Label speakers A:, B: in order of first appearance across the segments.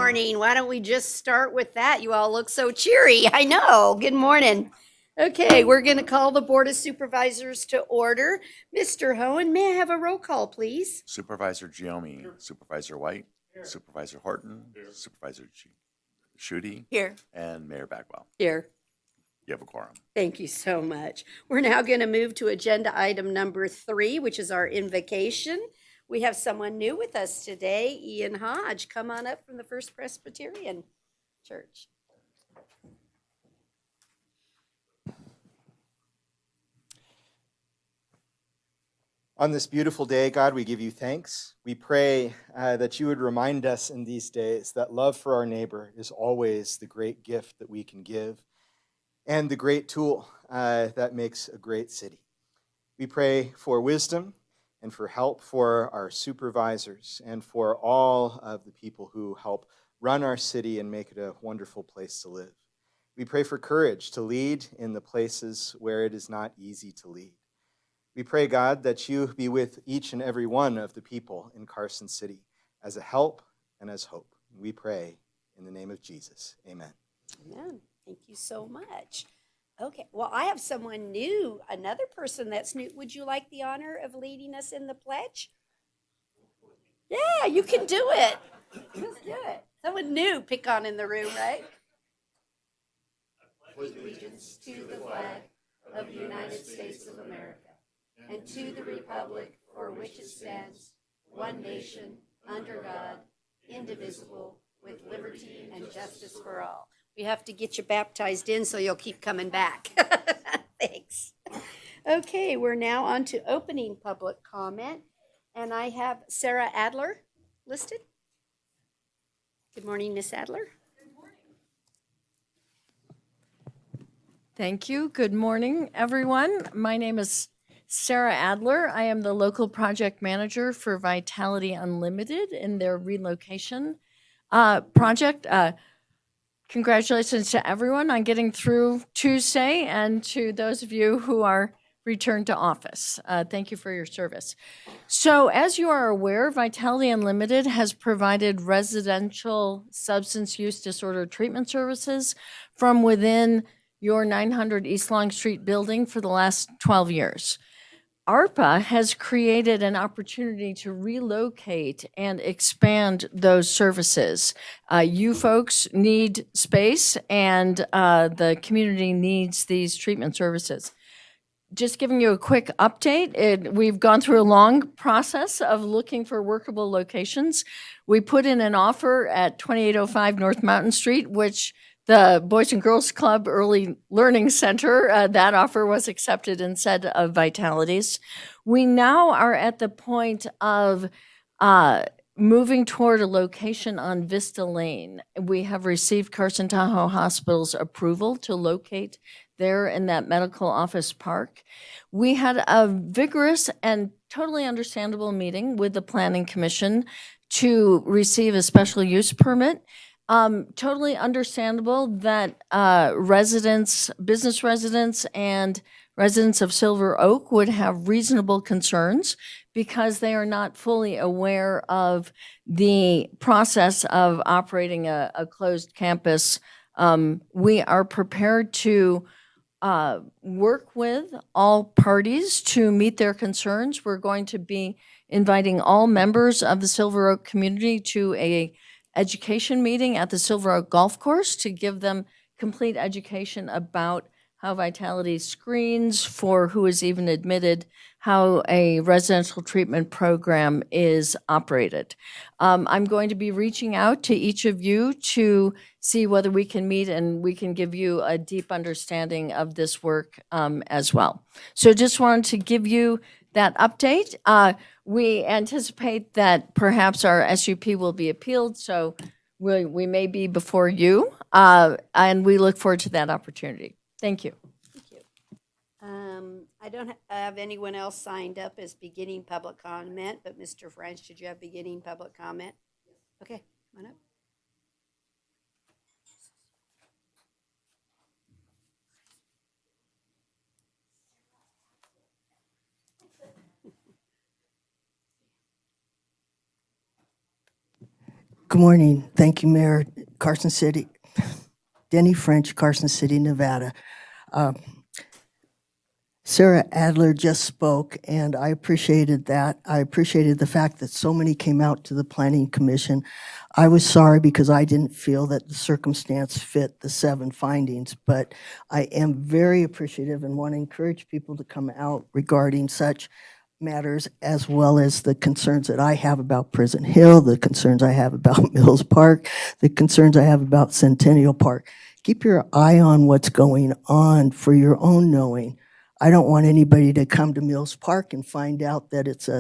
A: morning. Why don't we just start with that? You all look so cheery. I know. Good morning. Okay, we're going to call the Board of Supervisors to order. Mr. Hohen, may I have a roll call, please?
B: Supervisor Giomi, Supervisor White, Supervisor Horton, Supervisor Schutte,
A: Here.
B: and Mayor Bagwell.
A: Here.
B: You have a quorum.
A: Thank you so much. We're now going to move to agenda item number 3, which is our invocation. We have someone new with us today, Ian Hodge. Come on up from the First Presbyterian Church.
C: On this beautiful day, God, we give you thanks. We pray that you would remind us in these days that love for our neighbor is always the great gift that we can give and the great tool that makes a great city. We pray for wisdom and for help for our supervisors and for all of the people who help run our city and make it a wonderful place to live. We pray for courage to lead in the places where it is not easy to lead. We pray, God, that you be with each and every one of the people in Carson City as a help and as hope. We pray in the name of Jesus. Amen.
A: Amen. Thank you so much. Okay, well, I have someone new, another person that's new. Would you like the honor of leading us in the pledge? Yeah, you can do it. Just do it. Someone new pick on in the room, right? I pledge allegiance to the flag of the United States of America and to the republic for which it stands, one nation, under God, indivisible, with liberty and justice for all. We have to get you baptized in so you'll keep coming back. Thanks. Okay, we're now on to opening public comment, and I have Sarah Adler listed. Good morning, Miss Adler.
D: Thank you. Good morning, everyone. My name is Sarah Adler. I am the local project manager for Vitality Unlimited in their relocation project. Congratulations to everyone on getting through Tuesday and to those of you who are returned to office. Thank you for your service. So as you are aware, Vitality Unlimited has provided residential substance use disorder treatment services from within your 900 East Long Street building for the last 12 years. ARPA has created an opportunity to relocate and expand those services. You folks need space, and the community needs these treatment services. Just giving you a quick update, we've gone through a long process of looking for workable locations. We put in an offer at 2805 North Mountain Street, which the Boys and Girls Club Early Learning Center, that offer was accepted instead of Vitality's. We now are at the point of moving toward a location on Vista Lane. We have received Carson Tahoe Hospital's approval to locate there in that medical office park. We had a vigorous and totally understandable meeting with the Planning Commission to receive a special use permit. Totally understandable that business residents and residents of Silver Oak would have reasonable concerns because they are not fully aware of the process of operating a closed campus. We are prepared to work with all parties to meet their concerns. We're going to be inviting all members of the Silver Oak community to a education meeting at the Silver Oak Golf Course to give them complete education about how Vitality screens for who is even admitted, how a residential treatment program is operated. I'm going to be reaching out to each of you to see whether we can meet and we can give you a deep understanding of this work as well. So just wanted to give you that update. We anticipate that perhaps our SUP will be appealed, so we may be before you, and we look forward to that opportunity. Thank you.
A: Thank you. I don't have anyone else signed up as beginning public comment, but Mr. French, did you have beginning public comment? Okay, come on up.
E: Good morning. Thank you, Mayor. Carson City, Denny French, Carson City, Nevada. Sarah Adler just spoke, and I appreciated that. I appreciated the fact that so many came out to the Planning Commission. I was sorry because I didn't feel that the circumstance fit the 7 findings, but I am very appreciative and want to encourage people to come out regarding such matters, as well as the concerns that I have about Prison Hill, the concerns I have about Mills Park, the concerns I have about Centennial Park. Keep your eye on what's going on for your own knowing. I don't want anybody to come to Mills Park and find out that it's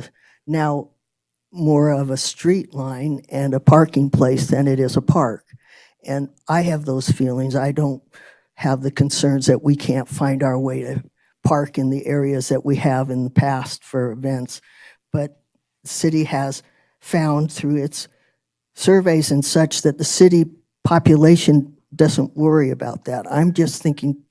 E: now more of a street line and a parking place than it is a park. And I have those feelings. I don't have the concerns that we can't find our way to park in the areas that we have in the past for events. But the city has found through its surveys and such that the city population doesn't worry about that. I'm just thinking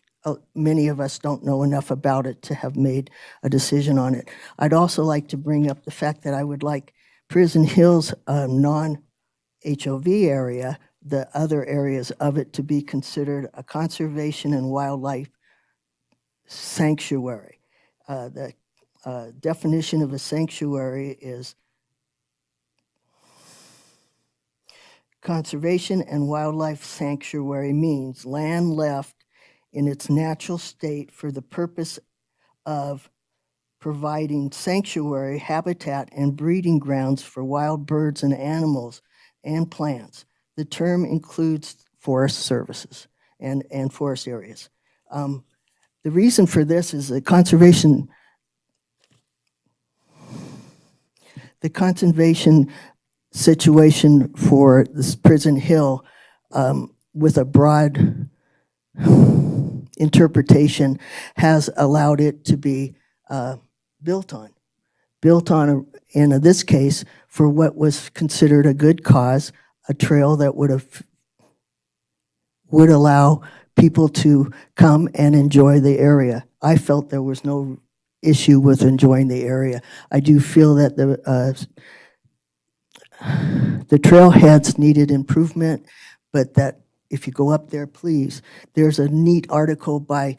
E: many of us don't know enough about it to have made a decision on it. I'd also like to bring up the fact that I would like Prison Hill's non-HOV area, the other areas of it, to be considered a conservation and wildlife sanctuary. The definition of a sanctuary is conservation and wildlife sanctuary means land left in its natural state for the purpose of providing sanctuary, habitat, and breeding grounds for wild birds and animals and plants. The term includes forest services and forest areas. The reason for this is the conservation situation for this Prison Hill with a broad interpretation has allowed it to be built on, in this case, for what was considered a good cause, a trail that would allow people to come and enjoy the area. I felt there was no issue with enjoying the area. I do feel that the trailheads needed improvement, but that if you go up there, please, there's a neat article by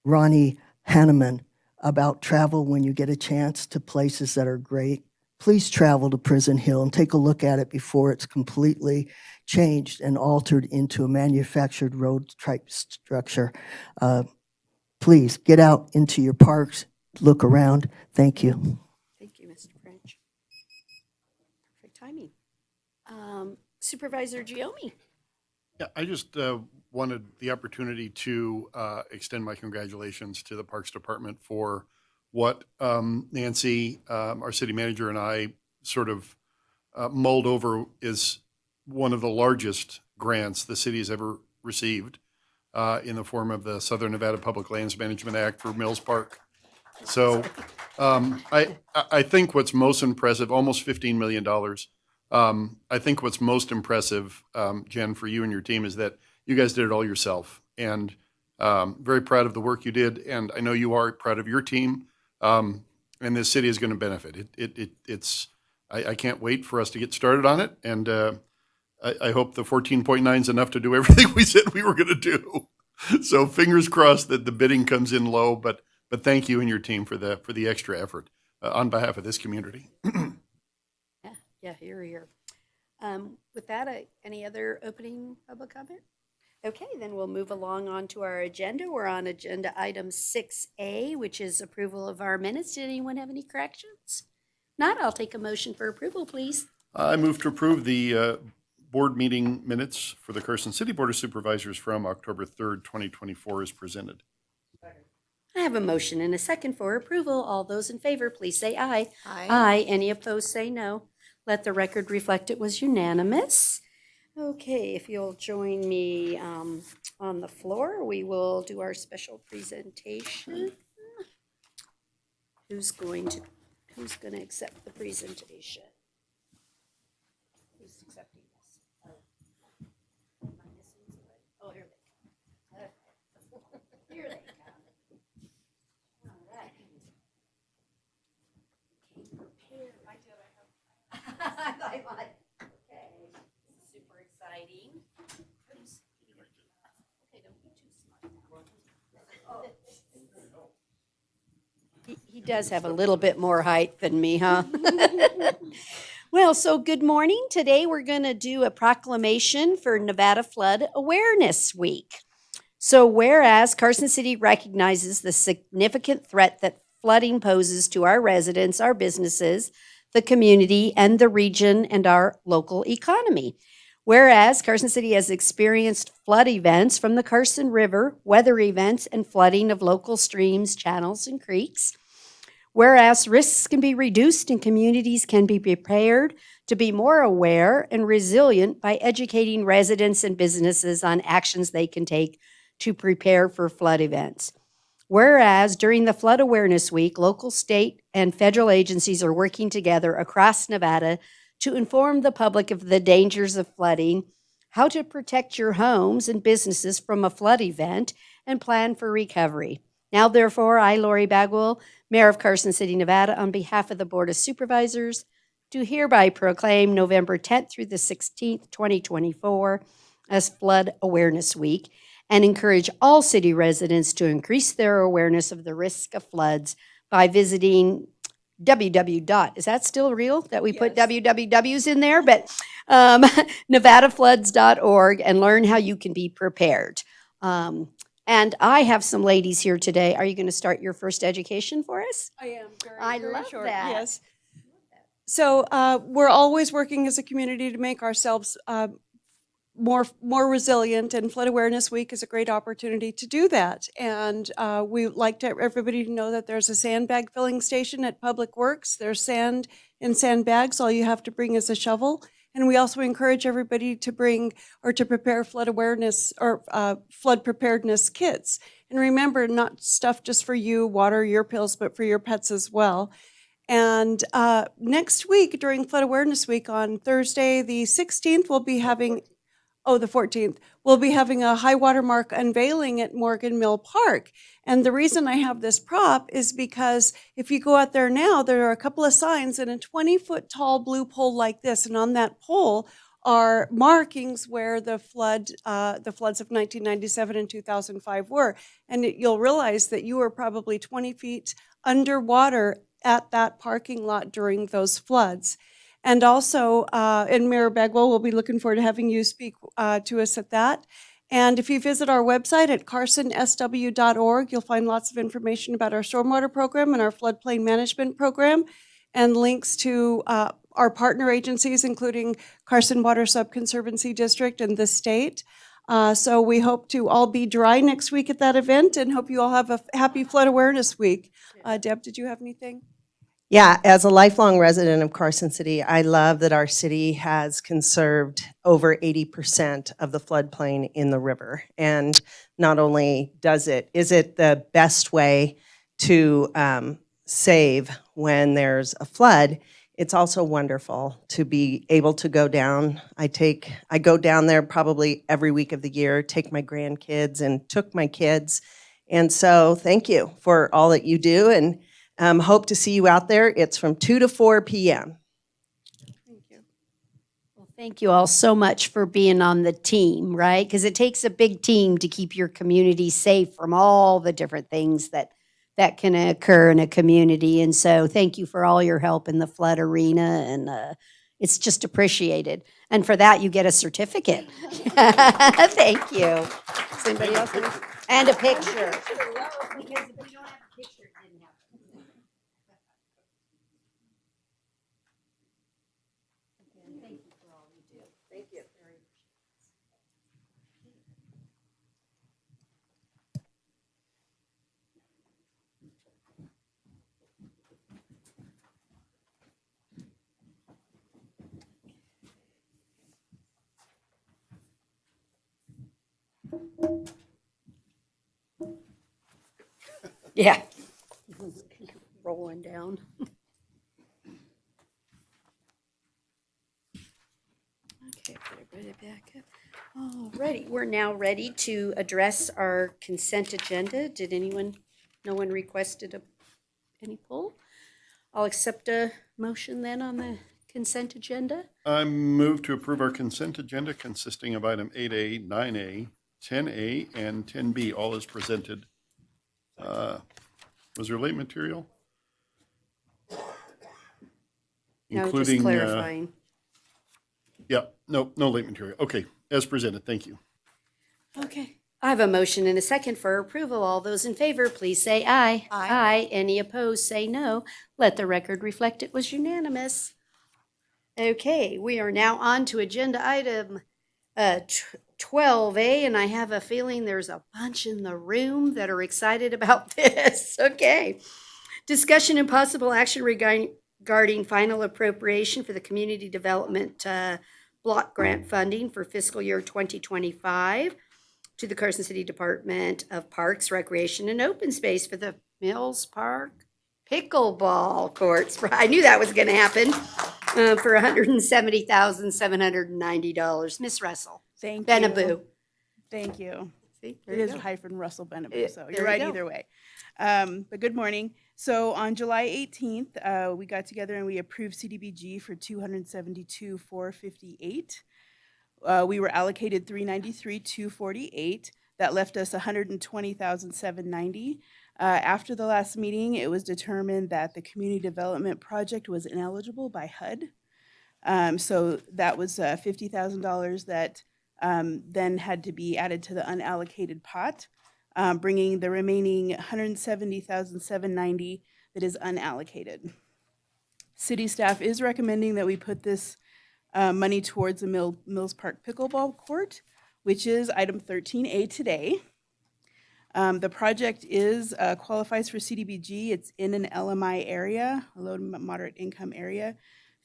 E: Ronnie Hanneman about travel when you get a chance to places that are great. Please travel to Prison Hill and take a look at it before it's completely changed and altered into a manufactured road type structure. Please get out into your parks, look around. Thank you.
A: Thank you, Mr. French. Perfect timing. Supervisor Giomi.
F: Yeah, I just wanted the opportunity to extend my congratulations to the Parks Department for what Nancy, our city manager, and I sort of mulled over is one of the largest grants the city has ever received in the form of the Southern Nevada Public Lands Management Act for Mills Park. So I think what's most impressive, almost $15 million. I think what's most impressive, Jen, for you and your team is that you guys did it all yourself. And very proud of the work you did. And I know you are proud of your team. And this city is going to benefit. I can't wait for us to get started on it. And I hope the 14.9 is enough to do everything we said we were going to do. So fingers crossed that the bidding comes in low. But thank you and your team for the extra effort on behalf of this community.
A: Yeah, here. With that, any other opening public comment? Okay, then we'll move along on to our agenda. We're on agenda item 6A, which is approval of our minutes. Did anyone have any corrections? Not, I'll take a motion for approval, please.
F: I move to approve the board meeting minutes for the Carson City Board of Supervisors from October 3rd, 2024 as presented.
A: I have a motion and a second for approval. All those in favor, please say aye.
D: Aye.
A: Aye. Any opposed, say no. Let the record reflect it was unanimous. Okay, if you'll join me on the floor, we will do our special presentation. Who's going to accept the presentation? Who's accepting this? Oh, here they come. Here they come. All right. Super exciting. Oops. Okay, don't be too smart. He does have a little bit more height than me, huh? Well, so good morning. Today we're going to do a proclamation for Nevada Flood Awareness Week. So, whereas Carson City recognizes the significant threat that flooding poses to our residents, our businesses, the community, and the region and our local economy. Whereas Carson City has experienced flood events from the Carson River, weather events, and flooding of local streams, channels, and creeks. Whereas risks can be reduced and communities can be prepared to be more aware and resilient by educating residents and businesses on actions they can take to prepare for flood events. Whereas during the Flood Awareness Week, local, state, and federal agencies are working together across Nevada to inform the public of the dangers of flooding, how to protect your homes and businesses from a flood event, and plan for recovery. Now, therefore, I, Lori Bagwell, Mayor of Carson City, Nevada, on behalf of the Board of Supervisors, do hereby proclaim November 10th through the 16th, 2024 as Flood Awareness Week and encourage all city residents to increase their awareness of the risk of floods by visiting Is that still real that we put wwws in there? But nevadafloods.org and learn how you can be prepared. And I have some ladies here today. Are you going to start your first education for us?
G: I am
A: I
G: very
A: love
G: short.
A: that.
G: Yes. So we're always working as a community to make ourselves more resilient, and Flood Awareness Week is a great opportunity to do that. And we like to everybody to know that there's a sandbag filling station at Public Works. There's sand in sandbags. All you have to bring is a shovel. And we also encourage everybody to bring or to prepare flood awareness or flood preparedness kits. And remember, not stuff just for you, water, your pills, but for your pets as well. And next week during Flood Awareness Week on Thursday, the 16th, we'll be having, the 14th, we'll be having a high water mark unveiling at Morgan Mill Park. And the reason I have this prop is because if you go out there now, there are a couple of signs and a 20-foot tall blue pole like this. And on that pole are markings where the floods of 1997 and 2005 were. And you'll realize that you were probably 20 feet underwater at that parking lot during those floods. And also, and Mayor Bagwell, we'll be looking forward to having you speak to us at that. And if you visit our website at carsonsw.org, you'll find lots of information about our stormwater program and our floodplain management program, and links to our partner agencies, including Carson Water Subconservancy District and the state. So we hope to all be dry next week at that event, and hope you all have a happy Flood Awareness Week. Deb, did you have anything?
H: Yeah, as a lifelong resident of Carson City, I love that our city has conserved over 80% of the floodplain in the river. And not only is it the best way to save when there's a flood, it's also wonderful to be able to go down. I go down there probably every week of the year, take my grandkids and took my kids. And so thank you for all that you do, and hope to see you out there. It's from 2 to 4 p.m.
G: Thank you.
A: Well, thank you all so much for being on the team, right? Because it takes a big team to keep your community safe from all the different things that can occur in a community. And so thank you for all your help in the flood arena, and it's just appreciated. And for that, you get a certificate. Thank you. Does anybody else have and a picture. Because if we don't have a picture, it didn't happen. Thank you for all you do. Thank you. Yeah. Rolling down. Okay, put it back up. All righty, we're now ready to address our consent agenda. No one requested any pull? I'll accept a motion then on the consent agenda.
F: I move to approve our consent agenda consisting of item 8A, 9A, 10A, and 10B, all as presented. Was there late material?
A: No, just
F: Including,
A: clarifying.
F: yeah, no late material. Okay, as presented, thank you.
A: Okay. I have a motion and a second for approval. All those in favor, please say aye.
G: Aye.
A: Aye. Any opposed, say no. Let the record reflect it was unanimous. Okay, we are now on to agenda item 12A, and I have a feeling there's a bunch in the room that are excited about this. Okay. Discussion and possible action regarding final appropriation for the community development block grant funding for fiscal year 2025 to the Carson City Department of Parks, Recreation, and Open Space for the Mills Park pickleball courts. I knew that was going to happen for $170,790. Miss Russell.
I: Thank
A: Benaboo.
I: you. Thank you.
A: See, there
I: It
A: you
I: is
A: go.
I: hyphen Russell Benaboo,
A: Yeah,
I: so
A: there
I: you're
A: you
I: right
A: go.
I: either way. But good morning. So on July 18th, we got together and we approved CDBG for $272,458. We were allocated $393,248. That left us $120,790. After the last meeting, it was determined that the community development project was ineligible by HUD. So that was $50,000 that then had to be added to the unallocated pot, bringing the remaining $170,790 that is unallocated. City staff is recommending that we put this money towards the Mills Park pickleball court, which is item 13A today. The project qualifies for CDBG. It's in an LMI area, a low to moderate income area.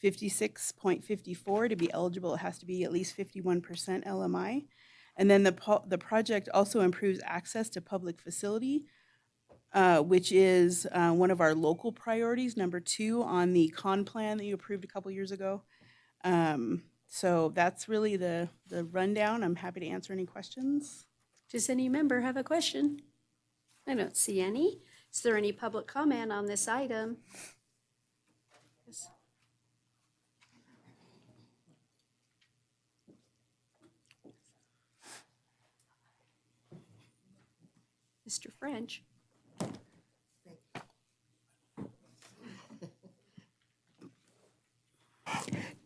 I: 56.54 to be eligible, it has to be at least 51% LMI. And then the project also improves access to public facility, which is one of our local priorities, number 2 on the con plan that you approved a couple years ago. So that's really the rundown. I'm happy to answer any questions.
A: Does any member have a question? I don't see any. Is there any public comment on this item? Yes. Mr. French?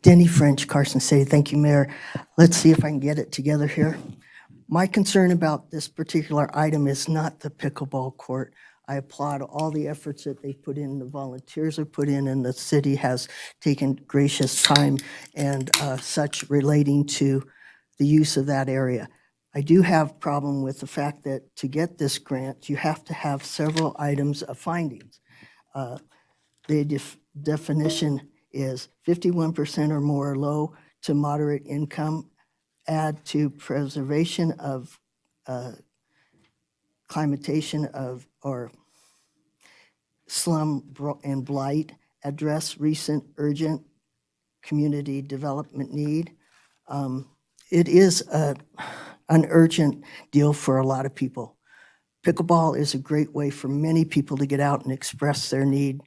E: Denny French, Carson City. Thank you, Mayor. Let's see if I can get it together here. My concern about this particular item is not the pickleball court. I applaud all the efforts that they've put in, the volunteers have put in, and the city has taken gracious time and such relating to the use of that area. I do have a problem with the fact that to get this grant, you have to have several items of findings. The definition is 51% or more low to moderate income, add to preservation of climatation of or slum and blight, address recent urgent community development need. It is an urgent deal for a lot of people. Pickleball is a great way for many people to get out and express their need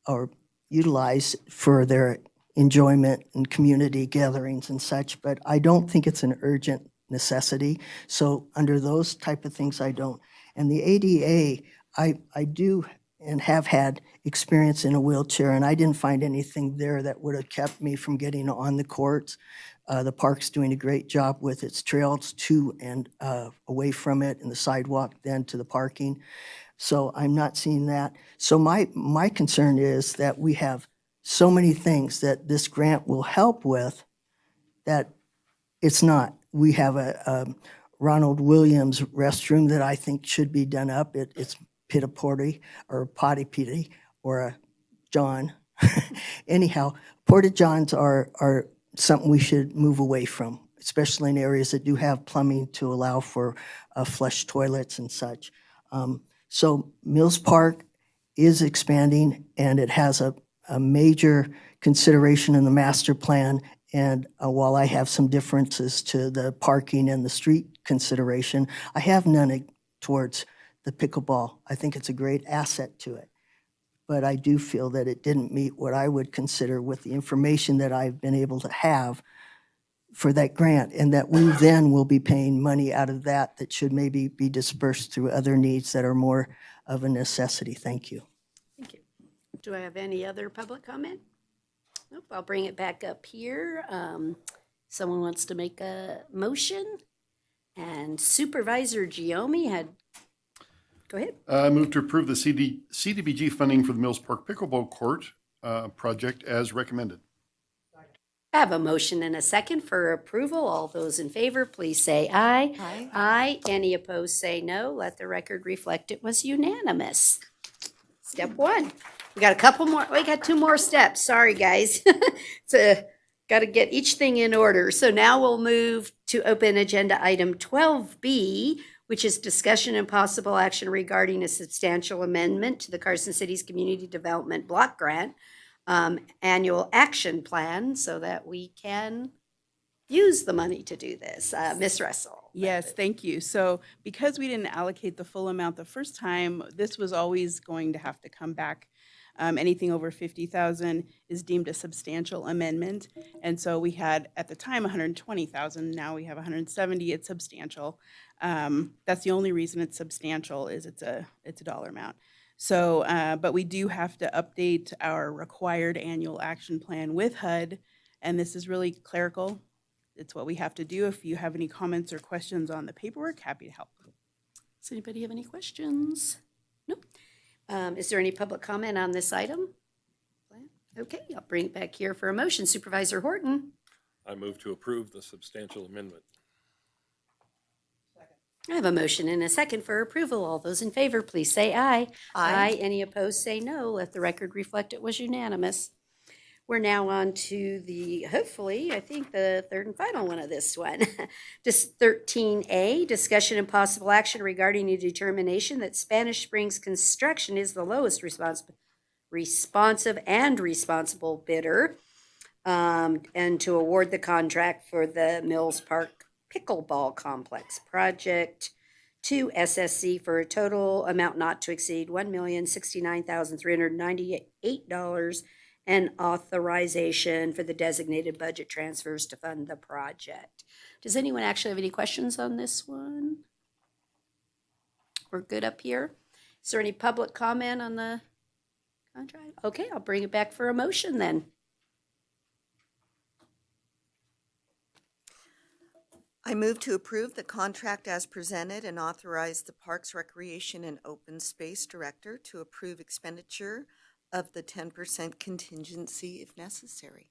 E: or utilize for their enjoyment and community gatherings and such, but I don't think it's an urgent necessity. So under those type of things, I don't. And the ADA, I do and have had experience in a wheelchair, and I didn't find anything there that would have kept me from getting on the courts. The park's doing a great job with its trails to and away from it, and the sidewalk then to the parking. So I'm not seeing that. So my concern is that we have so many things that this grant will help with that it's not. We have a Ronald Williams restroom that I think should be done up. It's pita-potty or potty-pitty or a John. Anyhow, porta-johns are something we should move away from, especially in areas that do have plumbing to allow for flush toilets and such. So Mills Park is expanding, and it has a major consideration in the master plan. And while I have some differences to the parking and the street consideration, I have none towards the pickleball. I think it's a great asset to it. but I do feel that it didn't meet what I would consider with the information that I've been able to have for that grant, and that we then will be paying money out of that that should maybe be dispersed through other needs that are more of a necessity. Thank you.
A: Thank you. Do I have any other public comment? Nope, I'll bring it back up here. Someone wants to make a motion? And Supervisor Giomi had, go ahead.
F: I move to approve the CDBG funding for the Mills Park Pickleball Court project as recommended.
A: I have a motion and a second for approval. All those in favor, please say aye.
D: Aye.
A: Aye. Any opposed, say no. Let the record reflect it was unanimous. Step one. We got a couple more, we got 2 more steps. Sorry, guys. Got to get each thing in order. So now we'll move to open agenda item 12B, which is discussion and possible action regarding a substantial amendment to the Carson City's Community Development Block Grant annual action plan so that we can use the money to do this. Ms. Russell.
I: Yes, thank you. So because we didn't allocate the full amount the first time, this was always going to have to come back. Anything over 50,000 is deemed a substantial amendment. And so we had, at the time, 120,000. Now we have 170. It's substantial. That's the only reason it's substantial, is it's a dollar amount. So, but we do have to update our required annual action plan with HUD, and this is really clerical. It's what we have to do. If you have any comments or questions on the paperwork, happy to help.
A: Does anybody have any questions? Nope. Is there any public comment on this item? Okay, I'll bring it back here for a motion. Supervisor Horton.
J: I move to approve the substantial amendment.
A: I have a motion and a second for approval. All those in favor, please say aye.
D: Aye.
A: Any opposed, say no. Let the record reflect it was unanimous. We're now on to the, hopefully, I think the third and final one of this one. Just 13A, discussion and possible action regarding a determination that Spanish Springs Construction is the lowest responsive and responsible bidder, and to award the contract for the Mills Park Pickleball Complex project to SSC for a total amount not to exceed $1,069,398 and authorization for the designated budget transfers to fund the project. Does anyone actually have any questions on this one? We're good up here. Is there any public comment on the contract? Okay, I'll bring it back for a motion then.
K: I move to approve the contract as presented and authorize the Parks, Recreation, and Open Space Director to approve expenditure of the 10% contingency if necessary.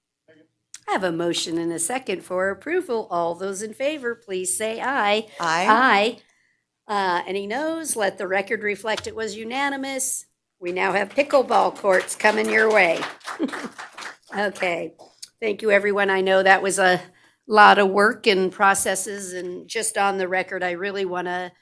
A: I have a motion and a second for approval. All those in favor, please say aye.
K: Aye.
A: Aye. Any noes? Let the record reflect it was unanimous. We now have pickleball courts coming your way. Okay. Thank you, everyone. I know that was a lot of work and processes, and just on the record, I really want to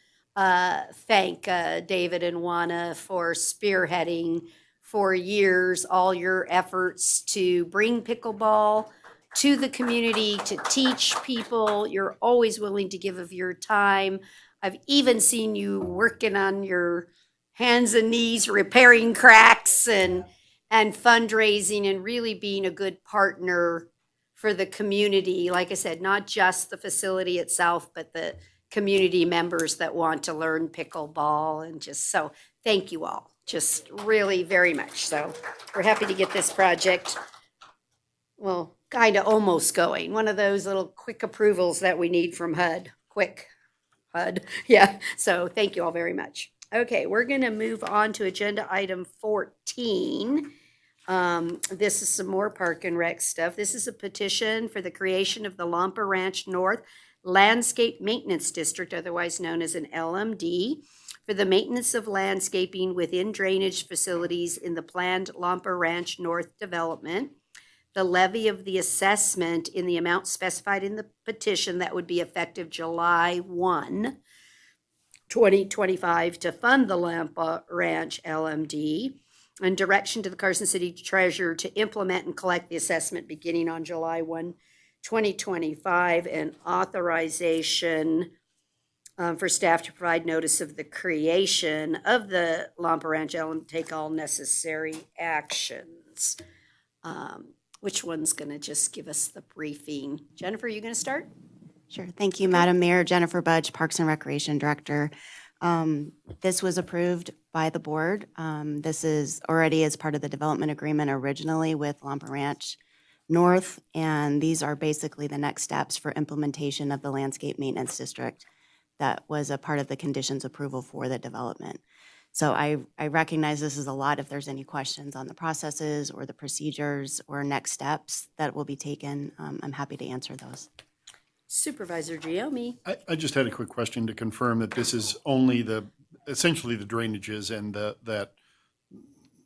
A: thank David and Juana for spearheading for years all your efforts to bring pickleball to the community, to teach people. You're always willing to give of your time. I've even seen you working on your hands and knees, repairing cracks and fundraising, and really being a good partner for the community. Like I said, not just the facility itself, but the community members that want to learn pickleball. And just so thank you all, just really very much. So we're happy to get this project, well, kind of almost going. One of those little quick approvals that we need from HUD. Quick HUD. Yeah. So thank you all very much. Okay, we're going to move on to agenda item 14. This is some more Park and Rec stuff. This is a petition for the creation of the Lampa Ranch North Landscape Maintenance District, otherwise known as an LMD, for the maintenance of landscaping within drainage facilities in the planned Lampa Ranch North development. The levy of the assessment in the amount specified in the petition that would be effective July 1, 2025 to fund the Lampa Ranch LMD, and direction to the Carson City Treasurer to implement and collect the assessment beginning on July 1, 2025, and authorization for staff to provide notice of the creation of the Lampa Ranch and take all necessary actions. Which one's going to just give us the briefing? Jennifer, are you going to start?
L: Sure. Thank you, Madam Mayor. Jennifer Budge, Parks and Recreation Director. This was approved by the board. This is already as part of the development agreement originally with Lampa Ranch North, and these are basically the next steps for implementation of the landscape maintenance district that was a part of the conditions approval for the development. So I recognize this is a lot. If there's any questions on the processes or the procedures or next steps that will be taken, I'm happy to answer those.
A: Supervisor Giomi.
F: I just had a quick question to confirm that this is only essentially the drainages and that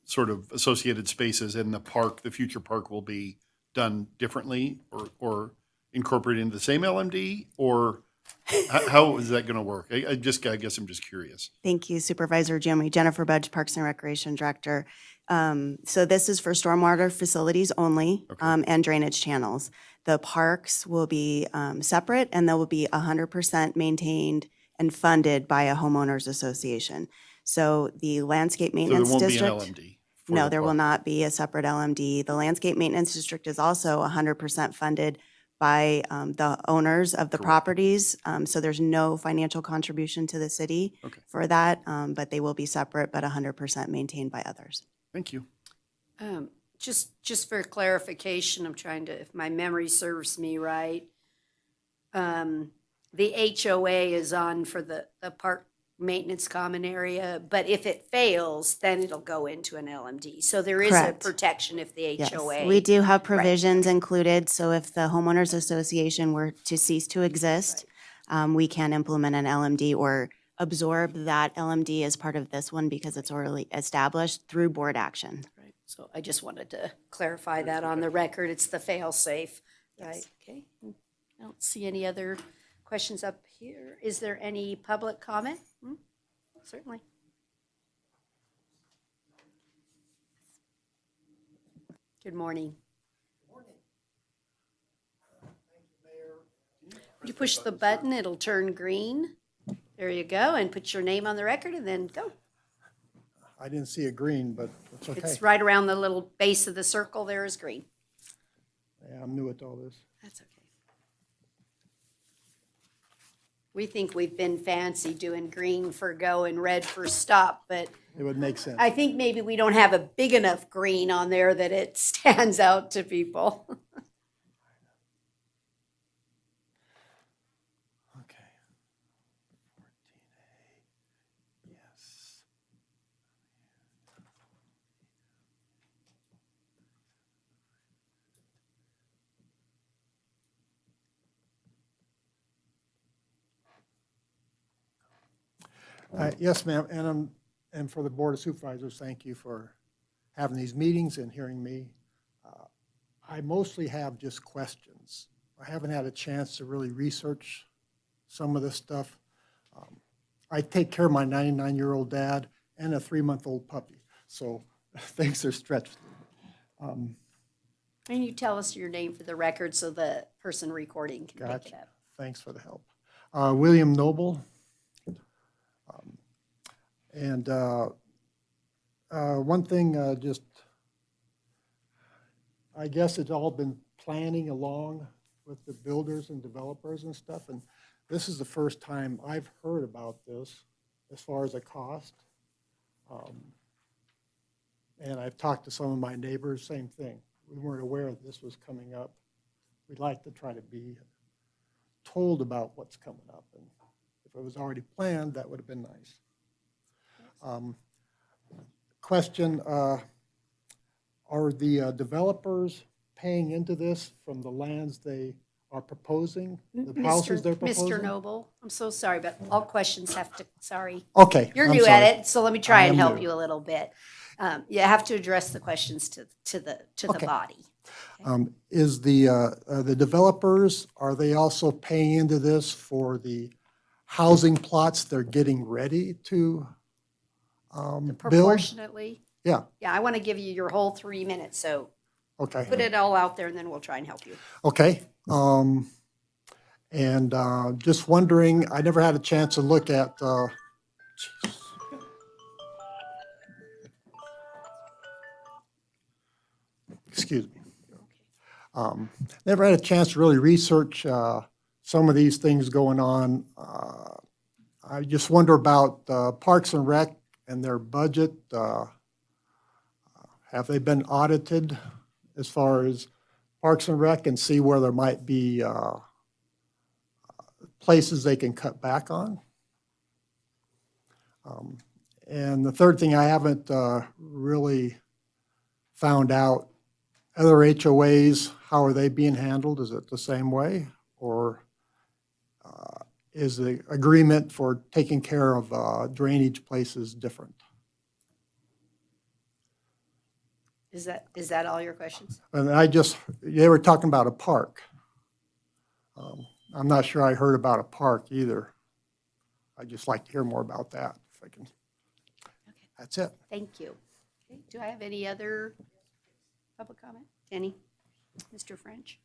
F: sort of associated spaces in the park, the future park will be done differently or incorporated into the same LMD, or how is that going to work? I guess I'm just curious.
L: Thank you, Supervisor Jimmy. Jennifer Budge, Parks and Recreation Director. So this is for stormwater facilities only,
F: Okay.
L: and drainage channels. The parks will be separate, and they will be 100% maintained and funded by a homeowners association. So the landscape
F: So there
L: maintenance
F: won't be an
L: district.
F: LMD? for
L: No,
F: the
L: there will
F: park?
L: not be a separate LMD. The landscape maintenance district is also 100% funded by the owners of the
F: Correct.
L: properties. So there's no financial contribution to the city
F: Okay.
L: for that, but they will be separate, but 100% maintained by others.
F: Thank you.
A: Just for clarification, I'm trying to, if my memory serves me right, the HOA is on for the park maintenance common area, but if it fails, then it'll go into an LMD. So there is a
L: Correct.
A: protection if the
L: Yes,
A: HOA.
L: we do have provisions included, so if the homeowners association were to cease to exist, we can implement an LMD or absorb that LMD as part of this one because it's already established through board action.
A: Right. So I just wanted to clarify that on the record. It's the fail-safe, right? Okay. I don't see any other questions up here. Is there any public comment? Certainly. Good morning. You push the button, it'll turn green. There you go, and put your name on the record and then go.
M: I didn't see a green, but it's okay.
A: It's right around the little base of the circle there is green.
M: Yeah, I'm new at all this.
A: That's okay. We think we've been fancy doing green for go and red for stop, but
M: It would make sense.
A: I think maybe we don't have a big enough green on there that it stands out to people.
M: Okay. 14A, yes. Yes, ma'am, and for the Board of Supervisors, thank you for having these meetings and hearing me. I mostly have just questions. I haven't had a chance to really research some of this stuff. I take care of my 99-year-old dad and a 3-month-old puppy, so things are stretched.
A: And you tell us your name for the record so the person recording can pick it
M: Gotcha.
A: up.
M: Thanks for the help. William Noble. And one thing, just, I guess it's all been planning along with the builders and developers and stuff, and this is the first time I've heard about this as far as a cost. And I've talked to some of my neighbors, same thing. We weren't aware that this was coming up. We'd like to try to be told about what's coming up, and if it was already planned, that would have been nice. Question, are the developers paying into this from the lands they are proposing, the houses they're proposing?
A: Mr. Noble, I'm so sorry, but all questions have to, sorry.
M: Okay.
A: You're
M: I'm
A: new
M: sorry.
A: at it, so let me try
M: I
A: and
M: am
A: help
M: new.
A: you a little bit. You have to address the questions to the
M: Okay.
A: body.
M: Is the developers, are they also paying into this for the housing plots they're getting ready to build?
A: Proportionately?
M: Yeah,
A: Yeah, I want to give you your whole 3 minutes, so
M: okay.
A: put it all out there and then we'll try and help you.
M: Okay. And just wondering, I never had a chance to look at, excuse me. Never had a chance to really research some of these things going on. I just wonder about Parks and Rec and their budget. Have they been audited as far as Parks and Rec, and see where there might be places they can cut back on? And the third thing, I haven't really found out, other HOAs, how are they being handled? Is it the same way? Or is the agreement for taking care of drainage places different?
A: Is that all your questions?
M: And they were talking about a park. I'm not sure I heard about a park either. I'd just like to hear more about that, if I can.
A: Okay.
M: That's it.
A: Thank you. Okay, do I have any other public comment? Jenny? Mr. French?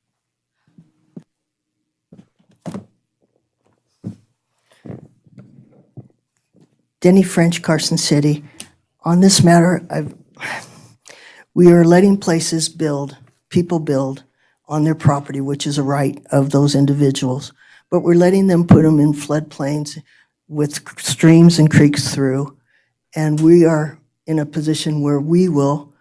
E: Denny French, Carson City. On this matter, we are letting places build, people build on their property, which is a right of those individuals, but we're letting them put them in floodplains with streams and creeks through, and we are in a position where we will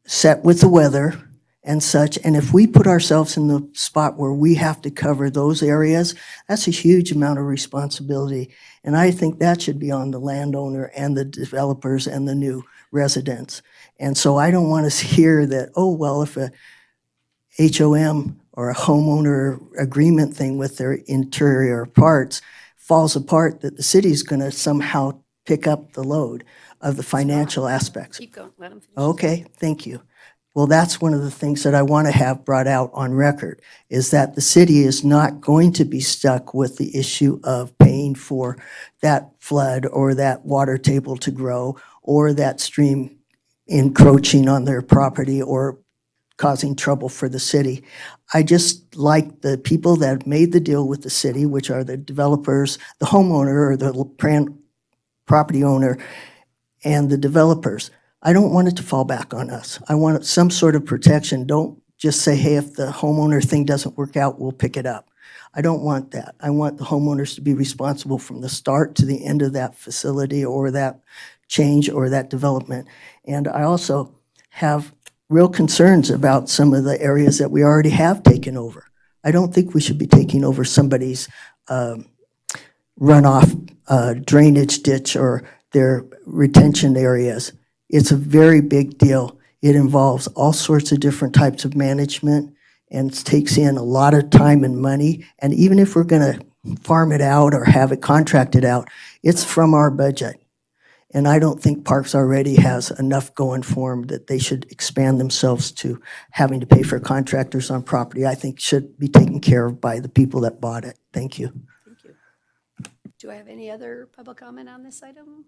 E: set with the weather and such, and if we put ourselves in the spot where we have to cover those areas, that's a huge amount of responsibility, and I think that should be on the landowner and the developers and the new residents. And so I don't want to hear that, oh, well, if a HOM or a homeowner agreement thing with their interior parts falls apart, that the city's going to somehow pick up the load of the financial aspects.
A: Keep going, let them finish.
E: Okay, thank you. Well, that's one of the things that I want to have brought out on record, is that the city is not going to be stuck with the issue of paying for that flood or that water table to grow or that stream encroaching on their property or causing trouble for the city. I just like the people that made the deal with the city, which are the developers, the homeowner or the property owner, and the developers. I don't want it to fall back on us. I want some sort of protection. Don't just say, hey, if the homeowner thing doesn't work out, we'll pick it up. I don't want that. I want the homeowners to be responsible from the start to the end of that facility or that change or that development. And I also have real concerns about some of the areas that we already have taken over. I don't think we should be taking over somebody's runoff drainage ditch or their retention areas. It's a very big deal. It involves all sorts of different types of management and takes in a lot of time and money. And even if we're going to farm it out or have it contracted out, it's from our budget. And I don't think Parks already has enough going for them that they should expand themselves to having to pay for contractors on property. I think should be taken care of by the people that bought it. Thank you.
A: Thank you. Do I have any other public comment on this item?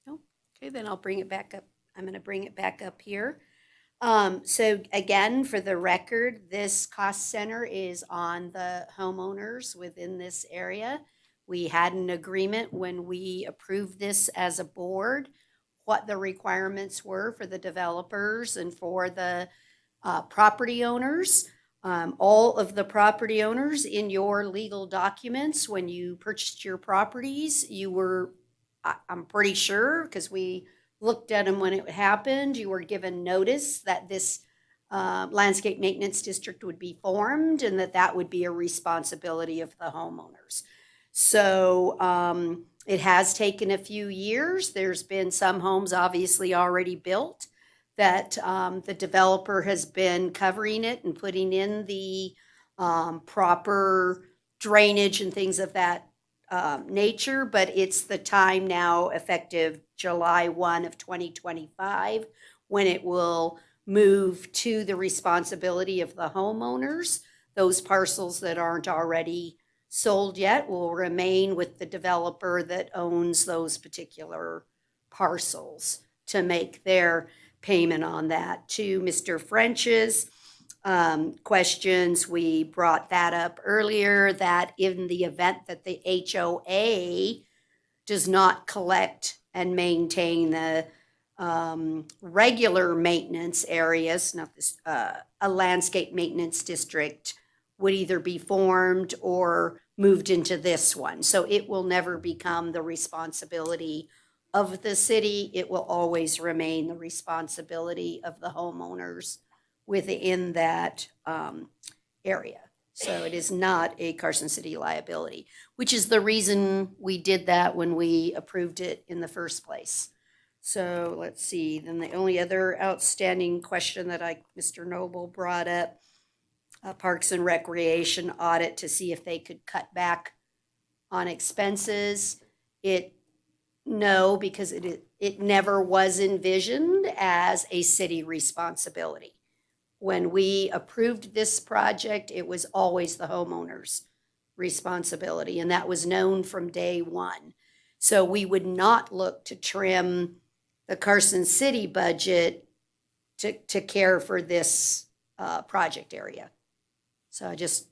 A: No? Okay, then I'll bring it back up. I'm going to bring it back up here. So again, for the record, this cost center is on the homeowners within this area. We had an agreement when we approved this as a board, what the requirements were for the developers and for the property owners. All of the property owners in your legal documents, when you purchased your properties, you were, I'm pretty sure, because we looked at them when it happened, you were given notice that this landscape maintenance district would be formed and that would be a responsibility of the homeowners. So it has taken a few years. There's been some homes obviously already built that the developer has been covering it and putting in the proper drainage and things of that nature, but it's the time now, effective July 1 of 2025, when it will move to the responsibility of the homeowners. Those parcels that aren't already sold yet will remain with the developer that owns those particular parcels to make their payment on that. To Mr. French's questions. We brought that up earlier, that in the event that the HOA does not collect and maintain the regular maintenance areas, not this, a landscape maintenance district would either be formed or moved into this one. So it will never become the responsibility of the city. It will always remain the responsibility of the homeowners within that area. So it is not a Carson City liability, which is the reason we did that when we approved it in the first place. So let's see, then the only other outstanding question that Mr. Noble brought up, Parks and Recreation audit to see if they could cut back on expenses. No, because it never was envisioned as a city responsibility. When we approved this project, it was always the homeowner's responsibility, and that was known from day one. So we would not look to trim the Carson City budget to care for this project area. So I just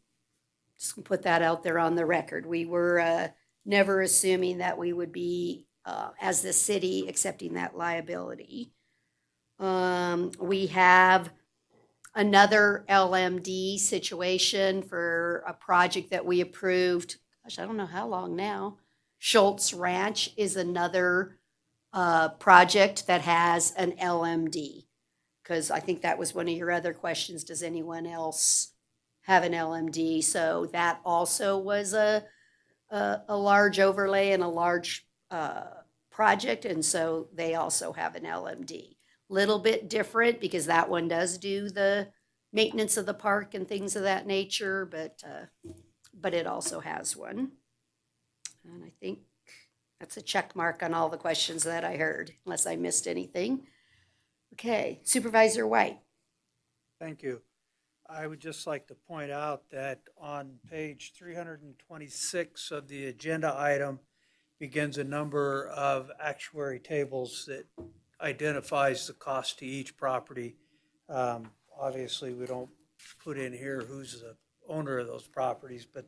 A: put that out there on the record. We were never assuming that we would be, as the city, accepting that liability. We have another LMD situation for a project that we approved, gosh, I don't know how long now. Schultz Ranch is another project that has an LMD, because I think that was one of your other questions. Does anyone else have an LMD? So that also was a large overlay and a large project, and so they also have an LMD. Little bit different because that one does do the maintenance of the park and things of that nature, but it also has one. And I think that's a check mark on all the questions that I heard, unless I missed anything. Okay, Supervisor White.
N: Thank you. I would just like to point out that on page 326 of the agenda item begins a number of actuary tables that identifies the cost to each property. Obviously, we don't put in here who's the owner of those properties, but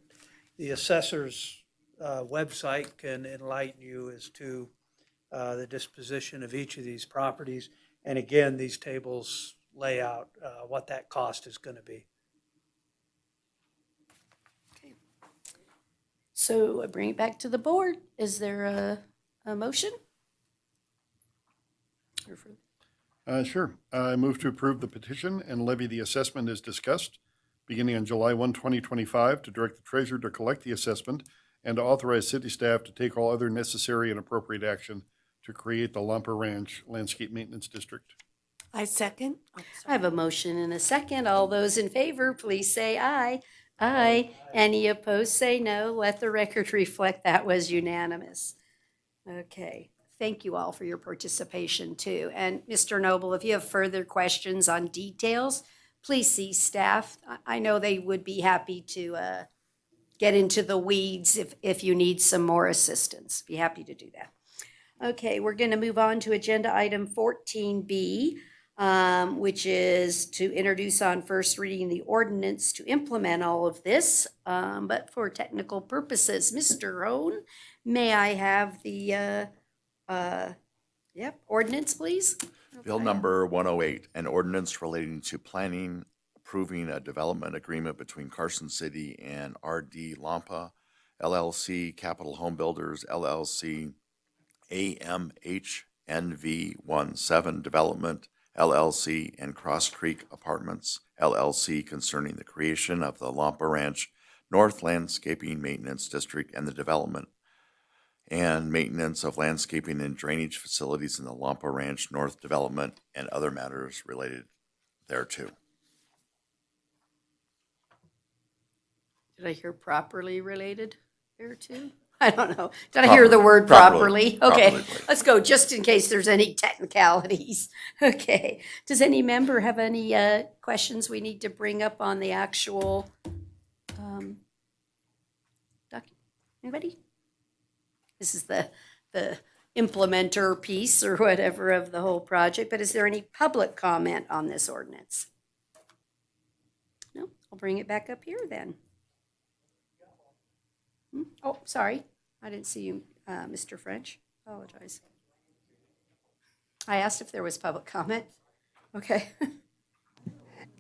N: the assessor's website can enlighten you as to the disposition of each of these properties. And again, these tables lay out what that cost is going to be.
A: Okay. So I bring it back to the board. Is there a motion?
F: Sure. I move to approve the petition and levy the assessment as discussed, beginning on July 1, 2025, to direct the treasurer to collect the assessment and to authorize city staff to take all other necessary and appropriate action to create the Lampa Ranch Landscape Maintenance District.
K: I second.
A: I have a motion and a second. All those in favor, please say aye. Aye. Any opposed, say no. Let the record reflect that was unanimous. Okay. Thank you all for your participation too. And Mr. Noble, if you have further questions on details, please see staff. I know they would be happy to get into the weeds if you need some more assistance. Be happy to do that. Okay, we're going to move on to agenda item 14B, which is to introduce on first reading the ordinance to implement all of this, but for technical purposes. Mr. Rohn, may I have the ordinance, please?
B: Bill number 108, an ordinance relating to planning, approving a development agreement between Carson City and R.D. Lampa, LLC, Capital Home Builders, LLC, AMHNV17 Development, LLC, and Cross Creek Apartments, LLC, concerning the creation of the Lampa Ranch North Landscaping Maintenance District and the development and maintenance of landscaping and drainage facilities in the Lampa Ranch North Development and other matters related thereto.
A: Did I hear properly related thereto? I don't know. Did I hear the word properly? Okay,
B: Properly.
A: let's go, just in case there's any technicalities. Okay. Does any member have any questions we need to bring up on the actual document? Anybody? This is the implementer piece or whatever of the whole project, but is there any public comment on this ordinance? No? I'll bring it back up here then. Oh, sorry. I didn't see you, Mr. French. Apologize. I asked if there was public comment. Okay.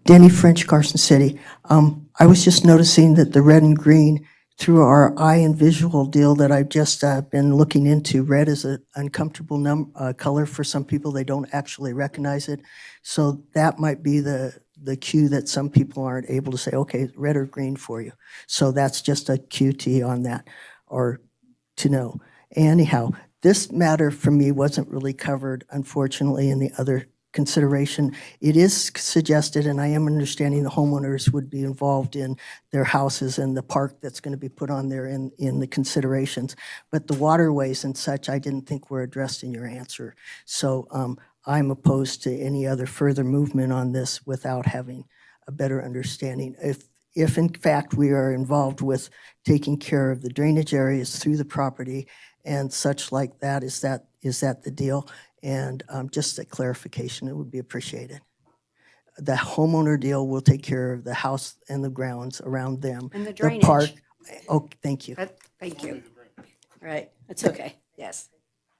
E: Denny French, Carson City. I was just noticing that the red and green, through our eye and visual deal that I've just been looking into, red is an uncomfortable color for some people. They don't actually recognize it. So that might be the cue that some people aren't able to say, okay, red or green for you. So that's just a QT on that, or to know. Anyhow, this matter for me wasn't really covered, unfortunately, in the other consideration. It is suggested, and I am understanding the homeowners would be involved in their houses and the park that's going to be put on there in the considerations. But the waterways and such, I didn't think were addressed in your answer. So I'm opposed to any other further movement on this without having a better understanding. If in fact we are involved with taking care of the drainage areas through the property and such like that, is that the deal? And just a clarification, it would be appreciated. The homeowner deal will take care of the house and the grounds around them.
A: And the
E: The
A: drainage.
E: park, oh, thank you.
A: Thank you. Right, that's okay, yes.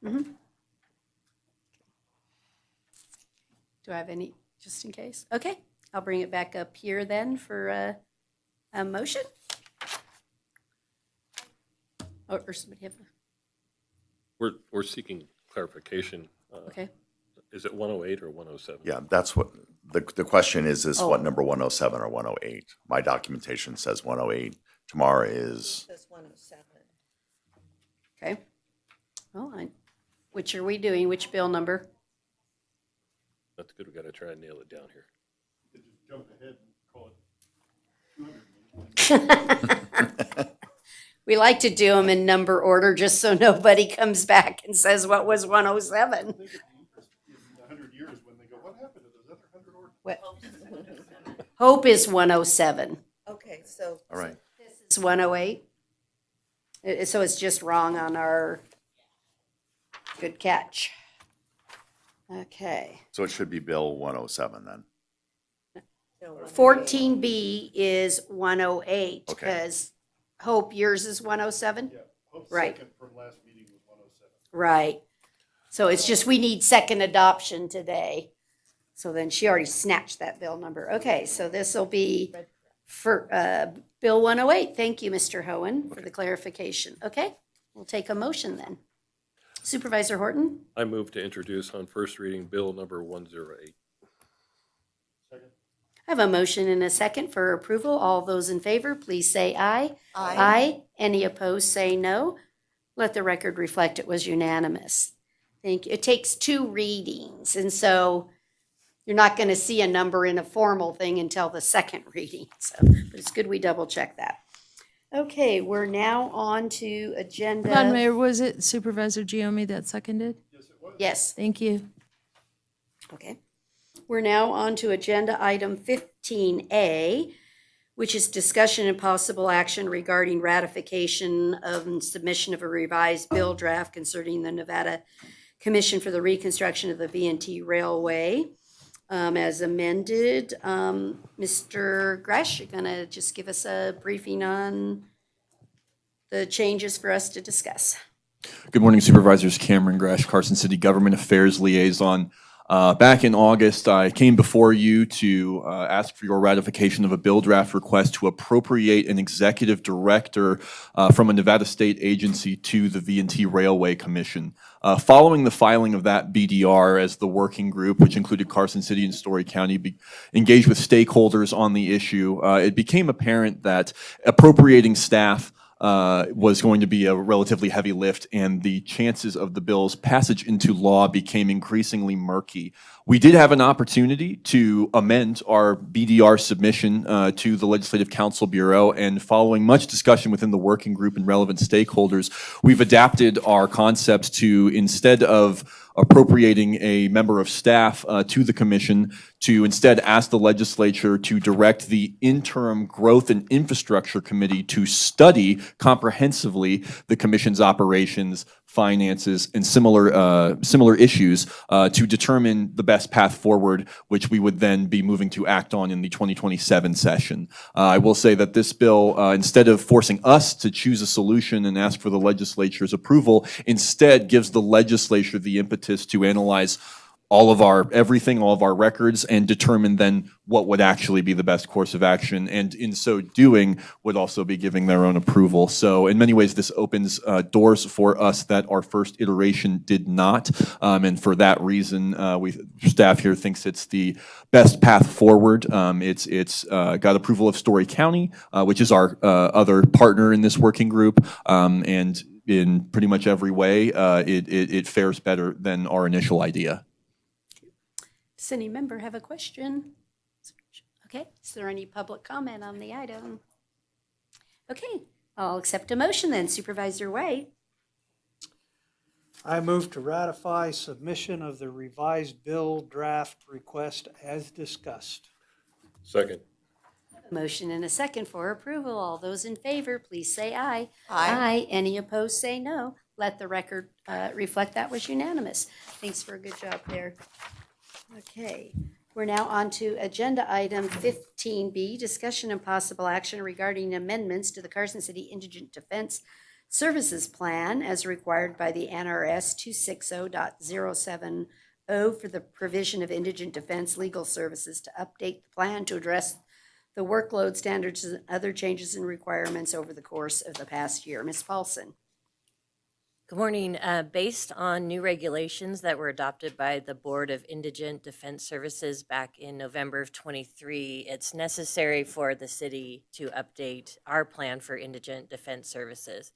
A: Mhm. Do I have any, just in case? Okay, I'll bring it back up here then for a motion. Or somebody have,
J: We're seeking clarification.
A: okay.
J: Is it 108 or 107?
B: Yeah, that's what, the question is
A: Oh.
B: what number 107 or 108? My documentation says 108. Tamara is,
K: Says 107.
A: Okay. Well, which are we doing? Which bill number?
J: That's good. We got to try and nail it down here.
F: Jump ahead and call it 200.
A: We like to do them in number order just so nobody comes back and says, what was 107?
F: I think it'd be interesting in 100 years when they go, what happened to those other 100 ordinances?
A: Hope is 107.
K: Okay, so.
B: all right.
A: It's 108. So it's just wrong on our, good catch. Okay.
B: So it should be Bill 107 then.
A: 14B is 108
B: Okay.
A: because Hope, yours is 107?
F: Yeah, Hope's
A: Right.
F: second from last meeting was 107.
A: Right. So it's just we need second adoption today. So then she already snatched that bill number. Okay, so this will be for Bill 108. Thank you, Mr. Hohen, for the clarification. Okay, we'll take a motion then. Supervisor Horton?
J: I move to introduce on first reading Bill number 108.
A: I have a motion and a second for approval. All those in favor, please say aye.
K: Aye.
A: Any opposed, say no. Let the record reflect it was unanimous. Thank you. It takes 2 readings, and so you're not going to see a number in a formal thing until the second reading. So, but it's good we double check that. Okay, we're now on to agenda.
O: Hold on, Mayor, was it Supervisor Giomi that seconded?
A: Yes.
O: Thank you.
A: Okay. We're now on to agenda item 15A, which is discussion and possible action regarding ratification of and submission of a revised bill draft concerning the Nevada Commission for the Reconstruction of the V&T Railway as amended. Mr. Gresh, you're going to just give us a briefing on the changes for us to discuss.
P: Good morning, Supervisors. Cameron Gresh, Carson City Government Affairs Liaison. Back in August, I came before you to ask for your ratification of a bill draft request to appropriate an executive director from a Nevada state agency to the V&T Railway Commission. Following the filing of that BDR as the working group, which included Carson City and Story County, engaged with stakeholders on the issue, it became apparent that appropriating staff was going to be a relatively heavy lift, and the chances of the bill's passage into law became increasingly murky. We did have an opportunity to amend our BDR submission to the Legislative Council Bureau, and following much discussion within the working group and relevant stakeholders, we've adapted our concepts to, instead of appropriating a member of staff to the commission, to instead ask the legislature to direct the interim Growth and Infrastructure Committee to study comprehensively the commission's operations finances, and similar issues to determine the best path forward, which we would then be moving to act on in the 2027 session. I will say that this bill, instead of forcing us to choose a solution and ask for the legislature's approval, instead gives the legislature the impetus to analyze all of our records and determine then what would actually be the best course of action, and in so doing would also be giving their own approval. So in many ways, this opens doors for us that our first iteration did not, and for that reason, staff here thinks it's the best path forward. It's got approval of Story County, which is our other partner in this working group, and in pretty much every way, it fares better than our initial idea.
A: Does any member have a question? Okay, is there any public comment on the item? Okay, I'll accept a motion then. Supervisor White.
N: I move to ratify submission of the revised bill draft request as discussed.
J: Second.
A: Motion and a second for approval. All those in favor, please say aye.
K: Aye.
A: Any opposed, say no. Let the record reflect that was unanimous. Thanks for a good job there. Okay, we're now on to agenda item 15B, discussion and possible action regarding amendments to the Carson City Indigent Defense Services Plan as required by the NRS 260.070 for the provision of indigent defense legal services to update the plan to address the workload standards and other changes and requirements over the course of the past year. Ms. Paulson.
Q: Good morning. Based on new regulations that were adopted by the Board of Indigent Defense Services back in November of 23, it's necessary for the city to update our plan for indigent defense services.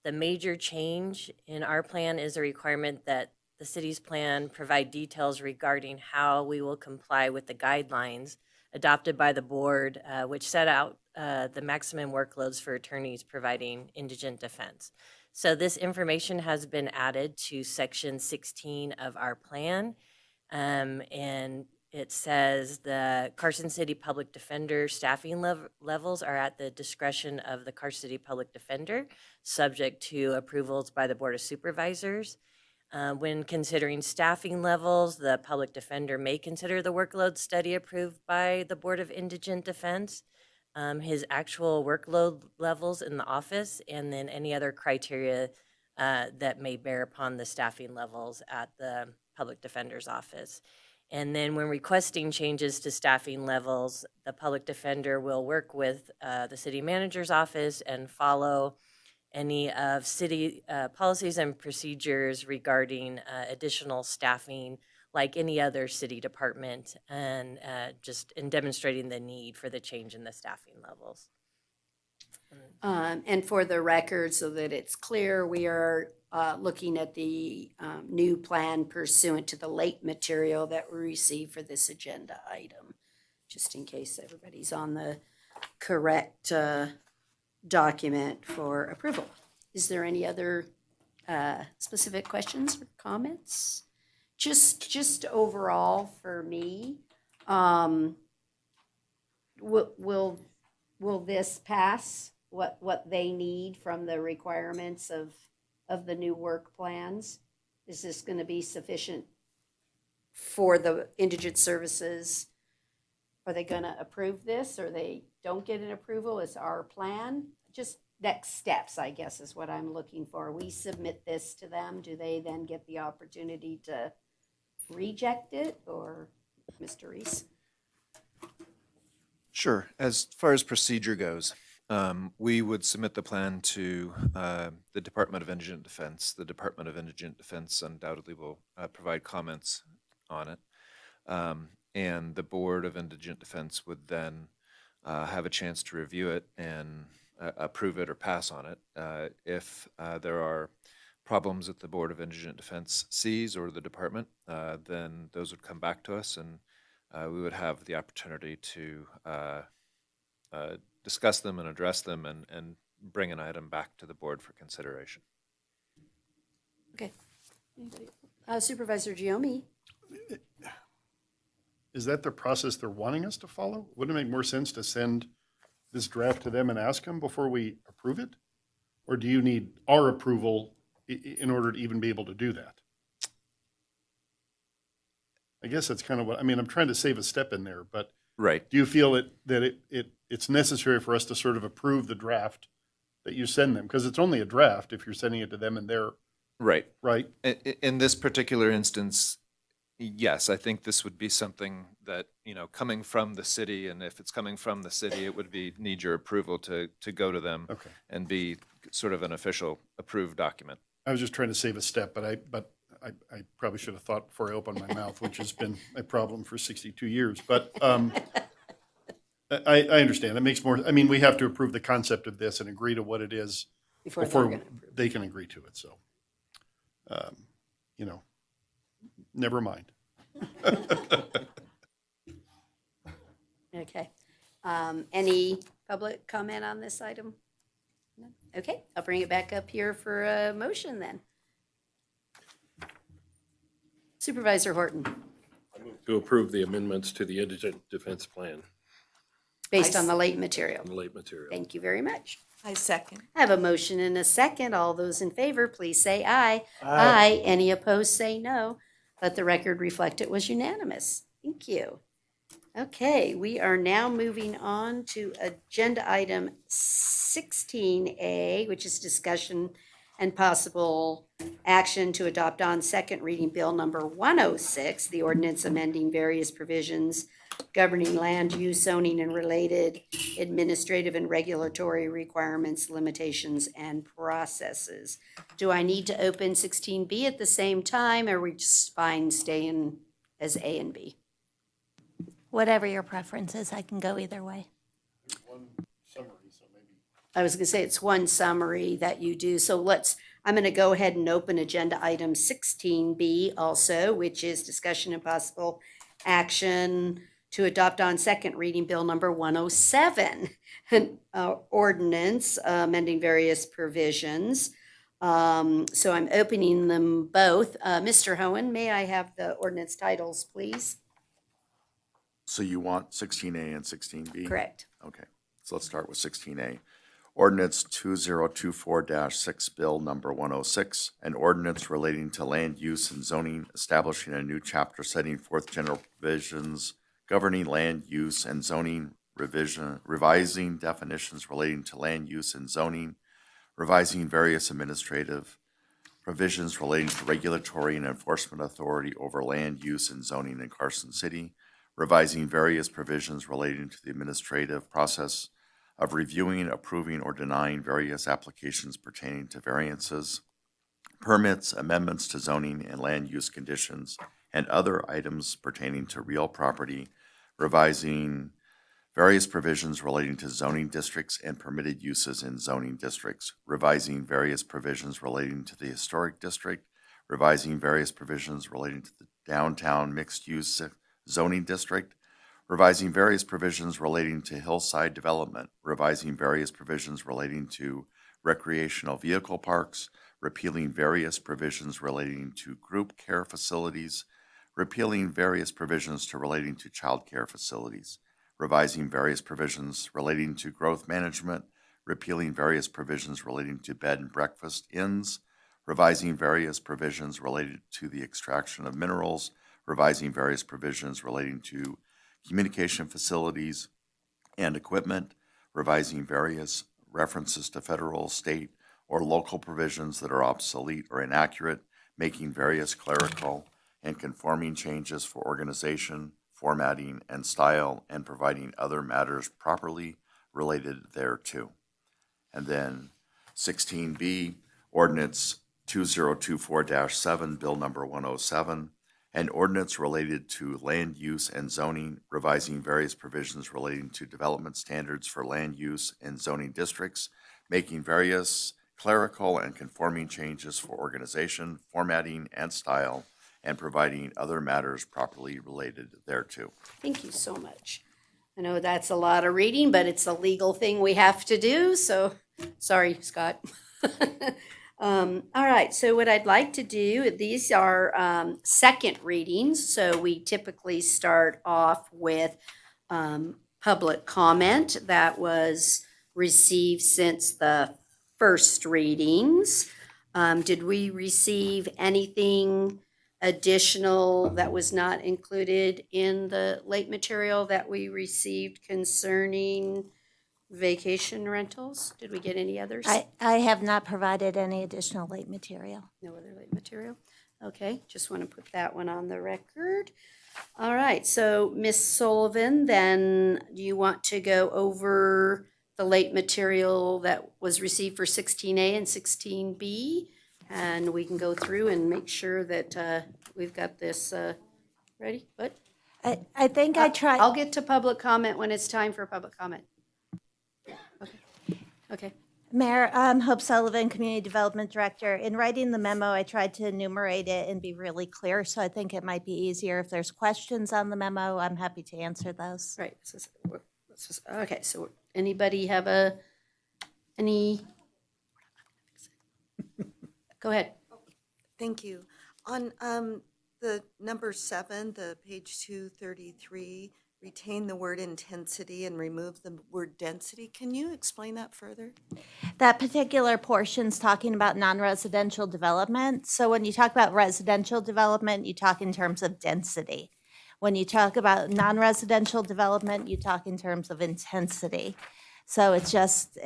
Q: The major change in our plan is a requirement that the city's plan provide details regarding how we will comply with the guidelines adopted by the board, which set out the maximum workloads for attorneys providing indigent defense. So this information has been added to section 16 of our plan, and it says the Carson City Public Defender staffing levels are at the discretion of the Carson City Public Defender, subject to approvals by the Board of Supervisors. When considering staffing levels, the public defender may consider the workload study approved by the Board of Indigent Defense, his actual workload levels in the office, and then any other criteria that may bear upon the staffing levels at the public defender's office. And then when requesting changes to staffing levels, the public defender will work with the city manager's office and follow any of city policies and procedures regarding additional staffing like any other city department, and just in demonstrating the need for the change in the staffing levels.
A: And for the record, so that it's clear, we are looking at the new plan pursuant to the late material that we received for this agenda item, just in case everybody's on the correct document for approval. Is there any other specific questions or comments? Just overall for me, will this pass what they need from the requirements of the new work plans? Is this going to be sufficient for the indigent services? Are they going to approve this, or they don't get an approval? Is our plan just next steps, I guess, is what I'm looking for. We submit this to them. Do they then get the opportunity to reject it, or Mr. Reese?
R: Sure. As far as procedure goes, we would submit the plan to the Department of Indigent Defense. The Department of Indigent Defense undoubtedly will provide comments on it. And the Board of Indigent Defense would then have a chance to review it and approve it or pass on it. If there are problems that the Board of Indigent Defense sees, or the department, then those would come back to us, and we would have the opportunity to discuss them and address them, and bring an item back to the board for consideration.
A: Okay. Supervisor Giomi.
F: Is that the process they're wanting us to follow? Wouldn't it make more sense to send this draft to them and ask them before we approve it? Or do you need our approval in order to even be able to do that. I guess that's kind of what, I mean, I'm trying to save a step in there, but
R: Right.
F: do you feel that it's necessary for us to sort of approve the draft that you send them? Because it's only a draft if you're sending it to them and they're,
R: Right.
F: right?
R: In this particular instance, yes, I think this would be something that, coming from the city, and if it's coming from the city, it would need your approval to go to them
F: Okay.
R: and be sort of an official approved document.
F: I was just trying to save a step, but I probably should have thought before I opened my mouth, which has been a problem for 62 years. But I understand. It makes more, I mean, we have to approve the concept of this and agree to what it is
A: Before
F: before they can agree to it. So, never mind.
A: Okay. Any public comment on this item? No? Okay, I'll bring it back up here for a motion then. Supervisor Horton,
J: To approve the amendments to the indigent defense plan
A: based on the late material.
J: on the late material.
A: Thank you very much.
K: I second.
A: I have a motion and a second. All those in favor, please say aye.
N: Aye.
A: Any opposed, say no. Let the record reflect it was unanimous. Thank you. Okay, we are now moving on to agenda item 16A, which is discussion and possible action to adopt on second reading bill number 106, the ordinance amending various provisions governing land use, zoning, and related administrative and regulatory requirements, limitations, and processes. Do I need to open 16B at the same time, or are we just fine staying as A and B?
L: Whatever your preference is, I can go either way.
F: One summary, so maybe.
A: I was gonna say it's one summary that you do, so I'm gonna go ahead and open agenda item 16B also, which is discussion and possible action to adopt on second reading bill number 107, an ordinance amending various provisions. So I'm opening them both. Mr. Hohen, may I have the ordinance titles, please?
B: So you want 16A and 16B?
A: Correct.
B: Okay, so let's start with 16A. Ordinance 2024-6, Bill number 106, an ordinance relating to land use and zoning, establishing a new chapter setting forth general provisions governing land use and zoning, revising definitions relating to land use and zoning, revising various administrative provisions relating to regulatory and enforcement authority over land use and zoning in Carson City, revising various provisions relating to the administrative process of reviewing, approving, or denying various applications pertaining to variances, permits, amendments to zoning and land use conditions, and other items pertaining to real property, revising various provisions relating to zoning districts and permitted uses in zoning districts, revising various provisions relating to the historic district, revising various provisions relating to the downtown mixed-use zoning district, revising various provisions relating to hillside development, revising various provisions relating to recreational vehicle parks, repealing various provisions relating to group care facilities, repealing various provisions relating to child care facilities, revising various provisions relating to growth management, repealing various provisions relating to bed and breakfast inns, revising various provisions related to the extraction of minerals, revising various provisions relating to communication facilities and equipment, revising various references to federal, state, or local provisions that are obsolete or inaccurate, making various clerical and conforming changes for organization, formatting, and style, and providing other matters properly related thereto. And then 16B, Ordinance 2024-7, Bill number 107, an ordinance related to land use and zoning, revising various provisions relating to development standards for land use and zoning districts, making various clerical and conforming changes for organization, formatting, and style, and providing other matters properly related thereto.
A: Thank you so much. I know that's a lot of reading, but it's a legal thing we have to do, so sorry, Scott. All right, so what I'd like to do, these are second readings, so we typically start off with public comment that was received since the first readings. Did we receive anything additional that was not included in the late material that we received concerning vacation rentals? Did we get any others?
S: I have not provided any additional late material.
A: No other late material? Okay, just want to put that one on the record. All right, so Ms. Sullivan, then do you want to go over the late material that was received for 16A and 16B? And we can go through and make sure that we've got this ready. What?
S: I think I tried.
A: I'll get to public comment when it's time for public comment. Okay. Okay.
S: Mayor, Hope Sullivan, Community Development Director. In writing the memo, I tried to enumerate it and be really clear, so I think it might be easier. If there's questions on the memo, I'm happy to answer those.
A: Right. Okay, so anybody have any? Go ahead.
K: Thank you. On the number 7, the page 233, retain the word intensity and remove the word density. Can you explain that further?
S: That particular portion's talking about non-residential development. So when you talk about residential development, you talk in terms of density. When you talk about non-residential development, you talk in terms of intensity. So it's just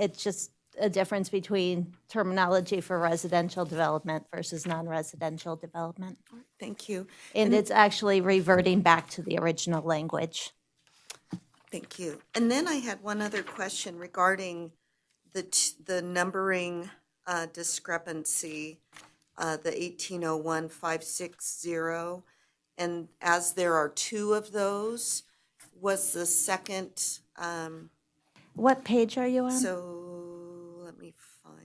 S: a difference between terminology for residential development versus non-residential development.
K: Thank you.
S: And it's actually reverting back to the original language.
K: Thank you. And then I had one other question regarding the numbering discrepancy, the 1801-560. And as there are 2 of those, was the second,
S: What page are you on?
K: so let me find.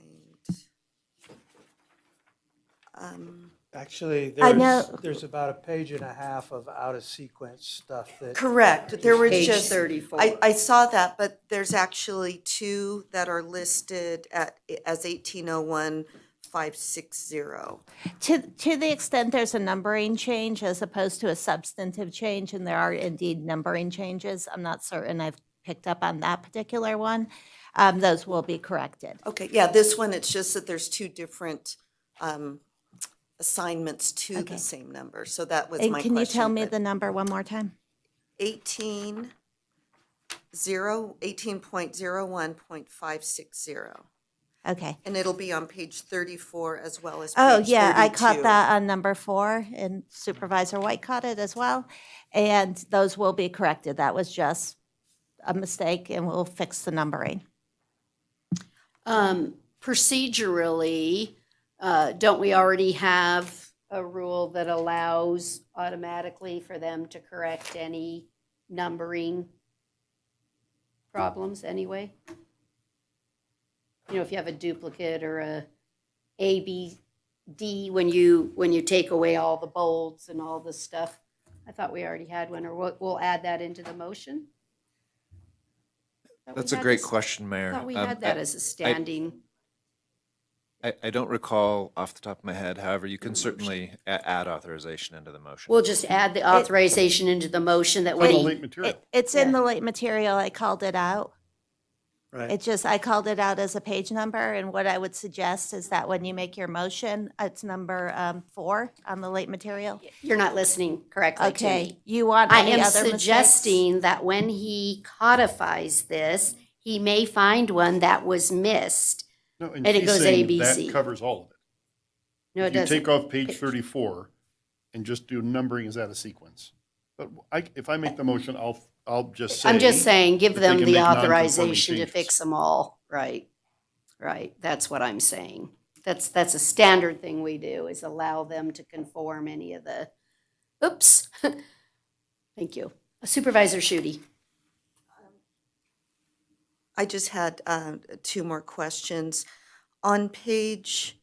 N: Actually,
S: I know-
N: there's about a page and a half of out-of-sequence stuff that.
K: Correct. There was
A: Page
K: just
A: 34.
K: I saw that, but there's actually 2 that are listed as 1801-560.
S: To the extent there's a numbering change as opposed to a substantive change, and there are indeed numbering changes, I'm not certain I've picked up on that particular one, those will be corrected.
K: Okay, yeah, this one, it's just that there's 2 different assignments to
S: Okay.
K: the same number. So that was
S: And
K: my
S: can you tell
K: question,
S: me
K: but
S: the number one more time?
K: 18.01.560.
S: Okay.
K: And it'll be on page 34 as well as
S: Oh,
K: page
S: yeah, I
K: 32.
S: caught that on number 4, and Supervisor White caught it as well. And those will be corrected. That was just a mistake, and we'll fix the numbering.
A: Procedurally, don't we already have a rule that allows automatically for them to correct any numbering problems anyway? You know, if you have a duplicate or a, B, D, when you take away all the bolds and all the stuff. I thought we already had one, or we'll add that into the motion. Thought we
R: That's a
A: had
R: great
A: this-
R: question, Mayor.
A: Thought we had that as a standing.
R: I don't recall off the top of my head. However, you can certainly add authorization into the motion.
A: We'll just add the authorization into the motion that
F: For the
A: we,
F: late material.
S: It's in
A: Yeah.
S: the late material. I called it out.
N: Right.
S: I called it out as a page number, and what I would suggest is that when you make your motion, it's number 4 on the late material.
A: you're not listening correctly to
S: Okay,
A: me.
S: you want
A: I
S: any
A: am
S: other mistakes?
A: suggesting that when he codifies this, he may find one that was missed.
F: No,
A: And it
F: she's
A: goes
F: saying
A: A, B, C.
F: That covers all of it.
A: No, it
F: If you
A: doesn't.
F: take off page 34 and just do numbering as out of sequence. But if I make the motion, I'll just say.
A: I'm just saying, give
F: that they
A: them
F: can
A: the
F: make non-conforming
A: authorization to
F: changes.
A: fix them all. Right. Right. That's what I'm saying. That's a standard thing we do, is allow them to conform any of the, oops. Thank you. Supervisor Schutte.
K: I just had 2 more questions. On page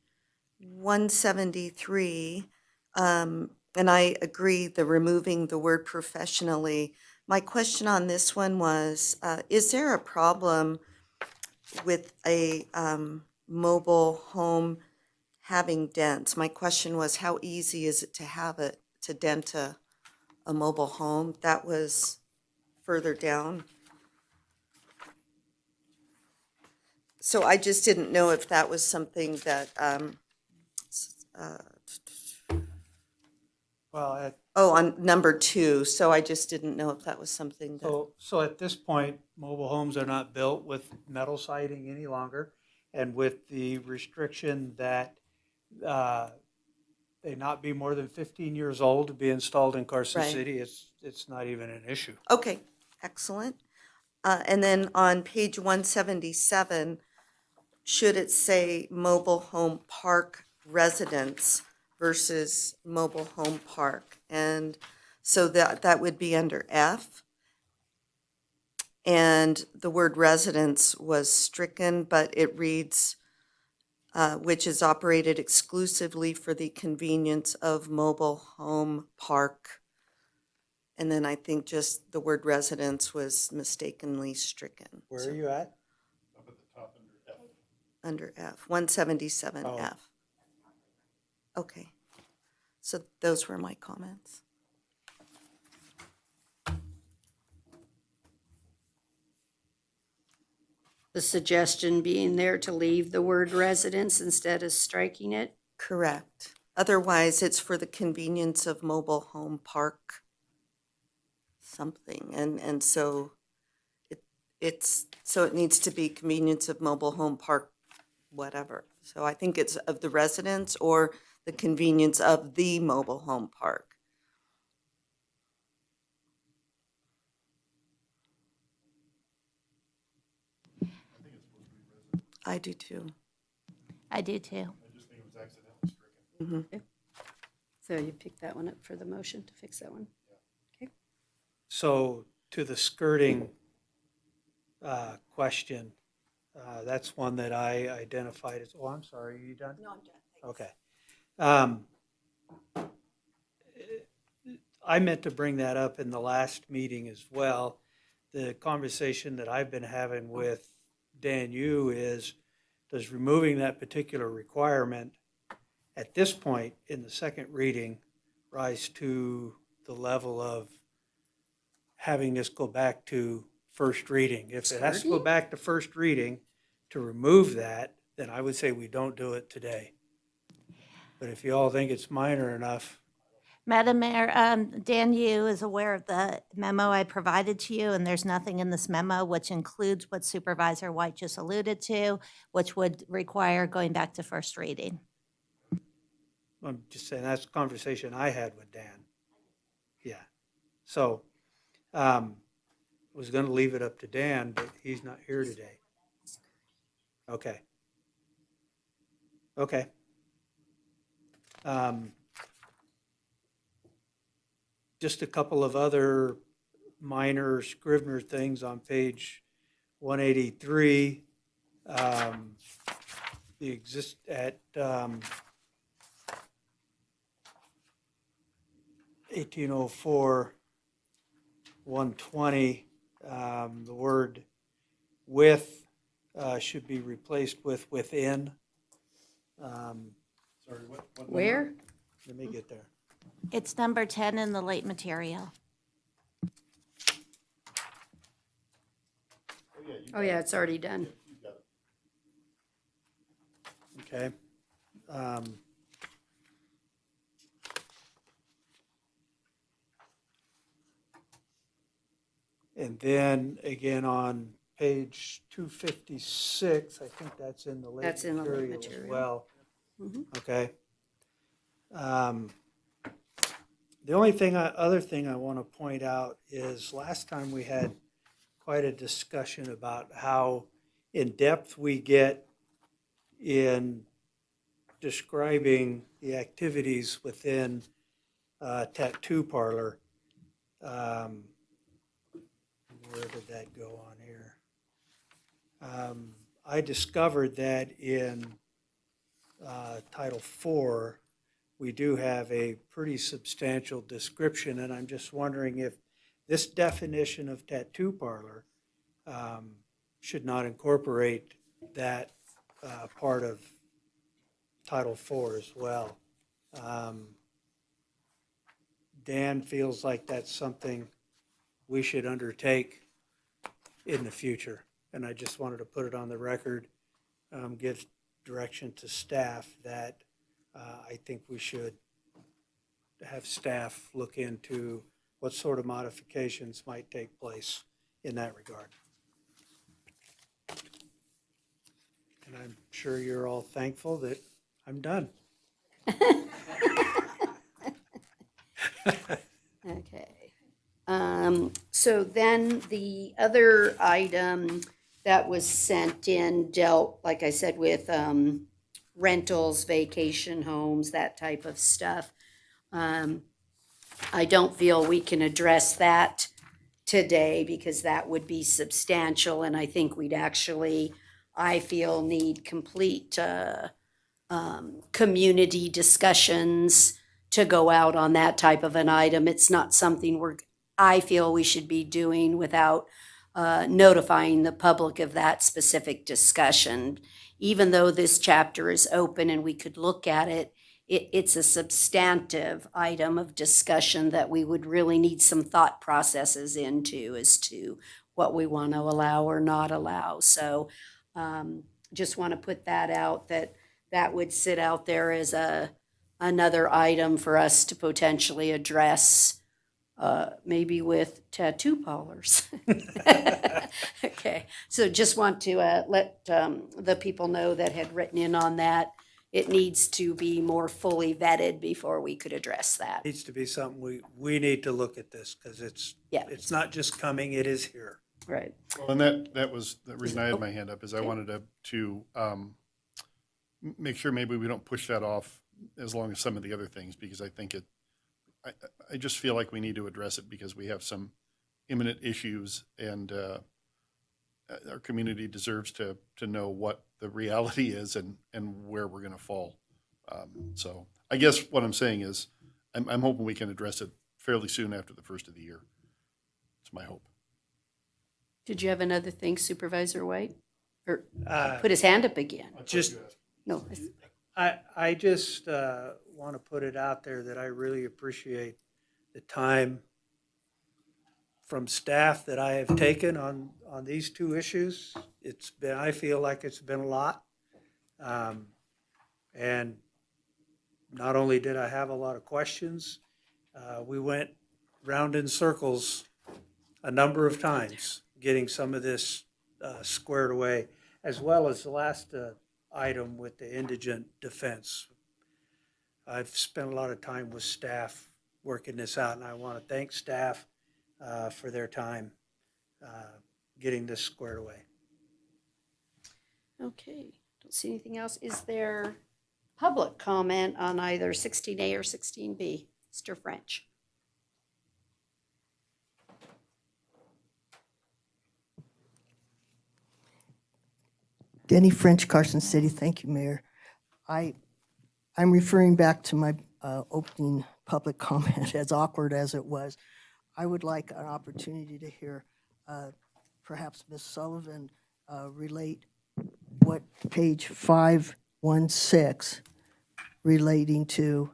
K: 173, and I agree, the removing the word professionally. My question on this one was, is there a problem with a mobile home having dents? My question was, how easy is it to dent a mobile home? That was further down. So I just didn't know if that was something that
N: Well,
K: Oh, on number 2, so I just didn't know if that was something that,
N: so at this point, mobile homes are not built with metal siding any longer, and with the restriction that they not be more than 15 years old to be installed in Carson
K: Right.
N: City, it's not even an issue.
K: okay, excellent. And then on page 177, should it say mobile home park residence versus mobile home park? And so that would be under F. And the word residence was stricken, but it reads, which is operated exclusively for the convenience of mobile home park. And then I think just the word residence was mistakenly stricken.
N: Where are you at?
F: Up at the top under F.
K: Under F, 177F.
N: Oh.
K: Okay. So those were my comments.
A: The suggestion being there to leave the word residence instead of striking it.
K: Correct. Otherwise, it's for the convenience of mobile home park something. And so it needs to be convenience of mobile home park whatever. So I think it's of the residents or the convenience of the mobile home park. I do too.
S: I do too.
F: I just think it was accidentally stricken.
K: Mhm.
A: So you pick that one up for the motion to fix that one.
N: So to the skirting question, that's one that I identified as, oh, I'm sorry, are you done?
K: No, I'm done.
N: Okay. I meant to bring that up in the last meeting as well. The conversation that I've been having with Dan Yu is, does removing that particular requirement at this point in the second reading rise to the level of having this go back to first reading? If it has to go back to first reading to remove that, then I would say we don't do it today. But if you all think it's minor enough,
S: Madam Mayor, Dan Yu is aware of the memo I provided to you, and there's nothing in this memo which includes what Supervisor White just alluded to, which would require going back to first reading.
N: I'm just saying that's a conversation I had with Dan. Yeah. So, was gonna leave it up to Dan, but he's not here today. Okay. Okay. Just a couple of other minor Scrivener things on page 183. The exist at 1804, 120, the word with should be replaced with within.
F: Sorry, what number?
A: Where?
N: Let me get there.
S: It's number 10 in the late material.
A: Oh, yeah, it's already done.
N: Okay. And then again on page 256, I think that's in the late
A: That's in the late
N: material as
A: material.
N: well.
A: Mhm.
N: Okay. The only other thing I want to point out is last time we had quite a discussion about how in-depth we get in describing the activities within a tattoo parlor. Where did that go on here? I discovered that in Title IV, we do have a pretty substantial description, and I'm just wondering if this definition of tattoo parlor should not incorporate that part of Title IV as well. Dan feels like that's something we should undertake in the future, and I just wanted to put it on the record, give direction to staff that I think we should have staff look into what sort of modifications might take place in that regard. And I'm sure you're all thankful that I'm done.
A: Okay. So then the other item that was sent in dealt, like I said, with rentals, vacation homes, that type of stuff. I don't feel we can address that today because that would be substantial, and I think we'd actually, I feel, need complete community discussions to go out on that type of an item. It's not something I feel we should be doing without notifying the public of that specific discussion. Even though this chapter is open and we could look at it, it's a substantive item of discussion that we would really need some thought processes into as to what we want to allow or not allow. So just want to put that out, that would sit out there as another item for us to potentially address, maybe with tattoo parlors. Okay, so just want to let the people know that had written in on that. It needs to be more fully vetted before we could address that.
N: Needs to be something we need to look at this because it's not just coming, it is here.
A: Right.
F: Well, and that was the reason I had my hand up, is I wanted to make sure maybe we don't push that off as long as some of the other things, because I think I just feel like we need to address it because we have some imminent issues, and our community deserves to know what the reality is and where we're going to fall. So I guess what I'm saying is I'm hoping we can address it fairly soon after the first of the year. It's my hope.
A: Did you have another thing, Supervisor White? Or put his hand up again?
N: Just,
A: No.
N: I just want to put it out there that I really appreciate the time from staff that I have taken on these two issues. It's been, I feel like it's been a lot. And not only did I have a lot of questions, we went round in circles a number of times getting some of this squared away, as well as the last item with the indigent defense. I've spent a lot of time with staff working this out, and I want to thank staff for their time getting this squared away.
A: Okay, don't see anything else. Is there public comment on either 16A or 16B? Mr. French.
E: Denny French, Carson City. Thank you, Mayor. I'm referring back to my opening public comment, as awkward as it was. I would like an opportunity to hear perhaps Ms. Sullivan relate what page 516 relating to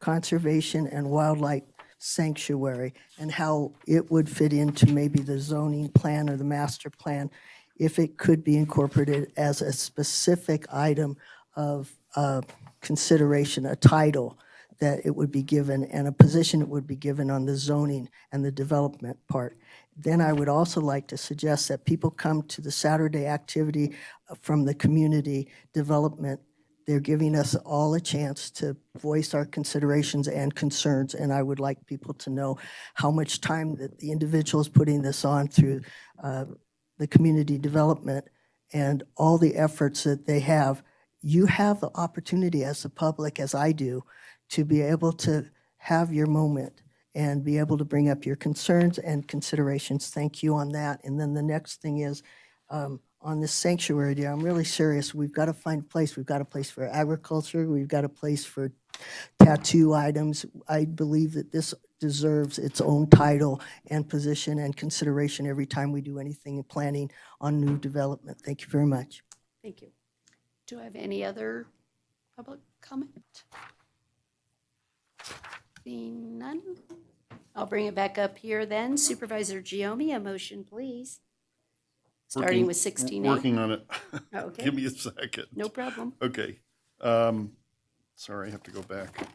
E: conservation and wildlife sanctuary and how it would fit into maybe the zoning plan or the master plan, if it could be incorporated as a specific item of consideration, a title that it would be given and a position it would be given on the zoning and the development part. Then I would also like to suggest that people come to the Saturday activity from the community development. They're giving us all a chance to voice our considerations and concerns, and I would like people to know how much time that the individuals putting this on through the community development and all the efforts that they have. You have the opportunity as the public, as I do, to be able to have your moment and be able to bring up your concerns and considerations. Thank you on that. And then the next thing is, on this sanctuary deal, I'm really serious. We've got to find a place. We've got a place for agriculture. We've got a place for tattoo items. I believe that this deserves its own title and position and consideration every time we do anything in planning on new development. Thank you very much.
A: Thank you. Do I have any other public comment? Seeing none, I'll bring it back up here then. Supervisor Giomi, a motion, please. Starting with 16A.
F: Working on it.
A: Okay.
F: Give me a second.
A: No problem.
F: Okay. sorry, I have to go back.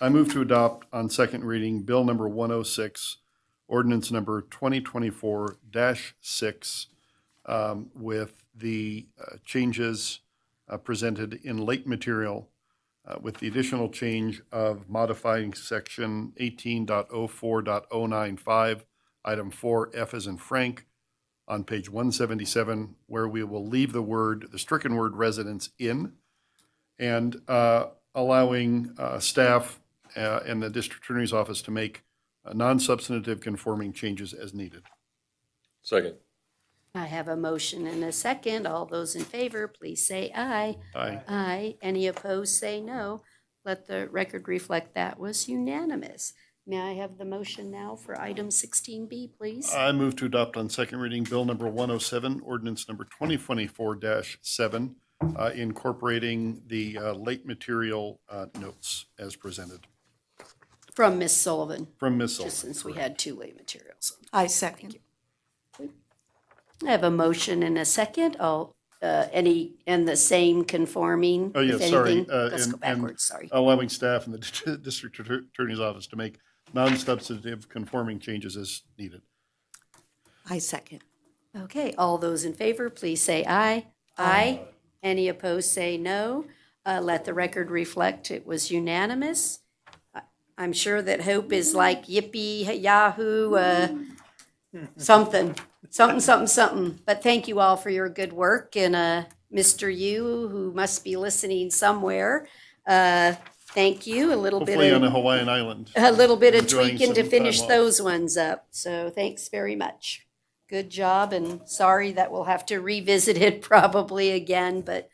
F: I move to adopt on second reading Bill number 106, ordinance number 2024-6, with the changes presented in late material, with the additional change of modifying section 18.04.095, item 4, F as in Frank, on page 177, where we will leave the stricken word residence in, and allowing staff and the district attorney's office to make non-substantive conforming changes as needed.
J: Second.
A: I have a motion and a second. All those in favor, please say aye.
F: Aye.
A: Aye. Any opposed, say no. Let the record reflect that was unanimous. May I have the motion now for item 16B, please?
F: I move to adopt on second reading Bill number 107, ordinance number 2024-7, incorporating the late material notes as presented.
A: From Ms. Sullivan.
F: From Ms.
A: Just
F: Sullivan.
A: since we had two late materials.
K: I second.
A: I have a motion and a second. And the same conforming,
F: Oh, yes,
A: if
F: sorry.
A: anything. Let's go
F: And
A: backwards, sorry.
F: allowing staff and the district attorney's office to make non-substantive conforming changes as needed.
K: I second.
A: Okay, all those in favor, please say aye. Aye. Any opposed, say no. Let the record reflect it was unanimous. I'm sure that Hope is like yippee, yahoo, something. But thank you all for your good work. And Mr. Yu, who must be listening somewhere, thank you.
F: Hopefully on a Hawaiian island.
A: A little bit of
F: Enjoying
A: tweaking to
F: some
A: finish
F: time off.
A: those ones up. So thanks very much. Good job, and sorry that we'll have to revisit it probably again, but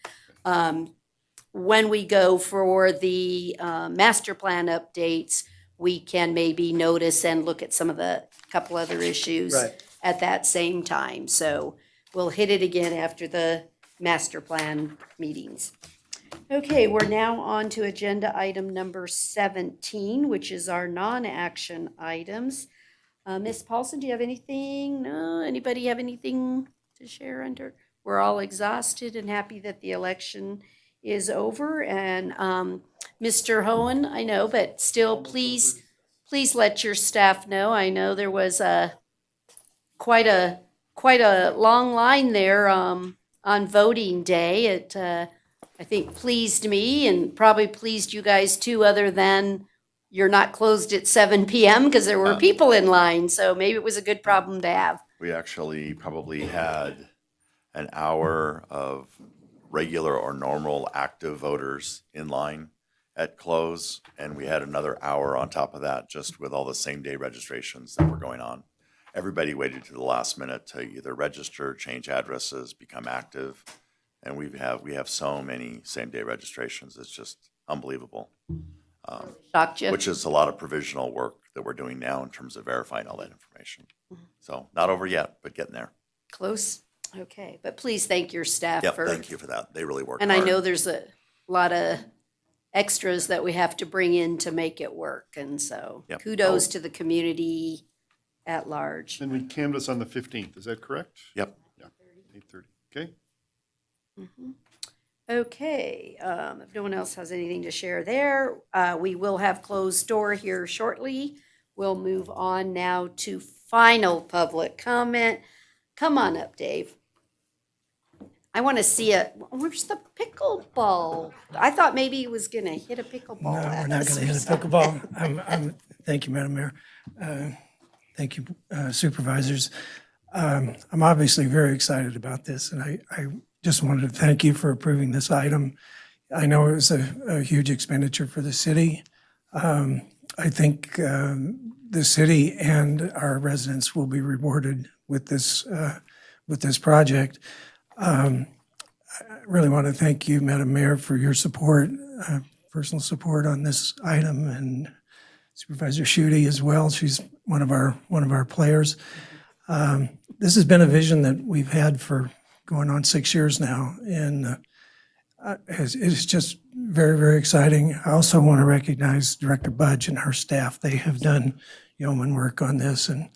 A: when we go for the master plan updates, we can maybe notice and look at some of the couple other issues
N: Right.
A: at that same time. So we'll hit it again after the master plan meetings. Okay, we're now on to agenda item number 17, which is our non-action items. Ms. Paulson, do you have anything? No? Anybody have anything to share under? We're all exhausted and happy that the election is over. And Mr. Hohen, I know, but still, please let your staff know. I know there was quite a long line there on voting day. It I think pleased me and probably pleased you guys too, other than you're not closed at 7 p.m. because there were people in line. So maybe it was a good problem to have.
B: We actually probably had an hour of regular or normal active voters in line at close, and we had another hour on top of that just with all the same-day registrations that were going on. Everybody waited to the last minute to either register, change addresses, become active, and we have so many same-day registrations. It's just unbelievable.
A: Shocked you?
B: Which is a lot of provisional work that we're doing now in terms of verifying all that information. So not over yet, but getting there.
A: Close? Okay, but please thank your staff
B: Yep,
A: for.
B: thank you for that. They really worked
A: And I
B: hard.
A: know there's a lot of extras that we have to bring in to make it work. And so
B: Yep.
A: kudos to the community at large.
F: And we canvass on the 15th, is that correct?
B: Yep.
F: Yeah, 8:30, okay?
A: Okay, if no one else has anything to share there, we will have closed door here shortly. We'll move on now to final public comment. Come on up, Dave. I want to see where's the pickleball? I thought maybe he was gonna hit a pickleball
T: No,
A: at
T: we're not
A: us
T: going to
A: or
T: hit a
A: something.
T: pickleball. Thank you, Madam Mayor. Thank you, supervisors. I'm obviously very excited about this, and I just wanted to thank you for approving this item. I know it was a huge expenditure for the city. I think the city and our residents will be rewarded with this project. I really want to thank you, Madam Mayor, for your support, personal support on this item, and Supervisor Schutte as well. She's one of our players. This has been a vision that we've had for going on 6 years now, and it's just very, very exciting. I also want to recognize Director Budge and her staff. They have done yeoman work on this, and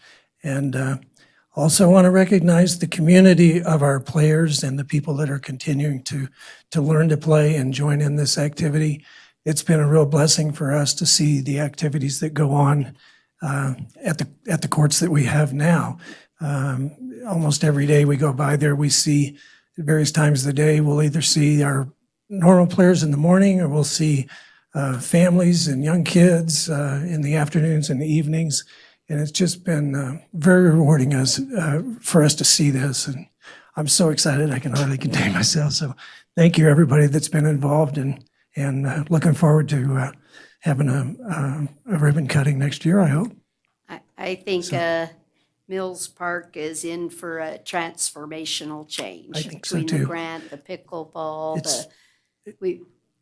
T: Also want to recognize the community of our players and the people that are continuing to learn to play and join in this activity. It's been a real blessing for us to see the activities that go on at the courts that we have now. Almost every day we go by there, we see at various times of the day, we'll either see our normal players in the morning, or we'll see families and young kids in the afternoons and the evenings. And it's just been very rewarding for us to see this. And I'm so excited I can hardly contain myself. So thank you, everybody that's been involved, and looking forward to having a ribbon cutting next year, I hope.
A: I think Mills Park is in for a transformational change.
T: I think so,
A: between the
T: too.
A: grant, the pickleball,
T: It's-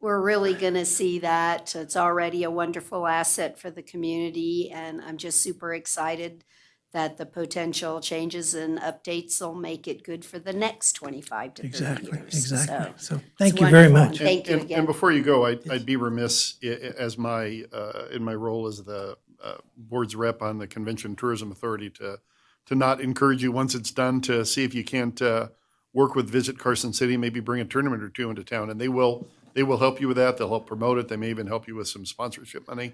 A: we're really going to see that. It's already a wonderful asset for the community, and I'm just super excited that the potential changes and updates will make it good for the next 25 to 30
T: Exactly,
A: years.
T: exactly. So
A: it's
T: thank you very
A: wonderful,
T: much.
A: and thank you
F: And
A: again.
F: before you go, I'd be remiss as in my role as the board's rep on the Convention Tourism Authority to not encourage you, once it's done, to see if you can't work with Visit Carson City, maybe bring a tournament or two into town, and they will help you with that. They'll help promote it. They may even help you with some sponsorship money.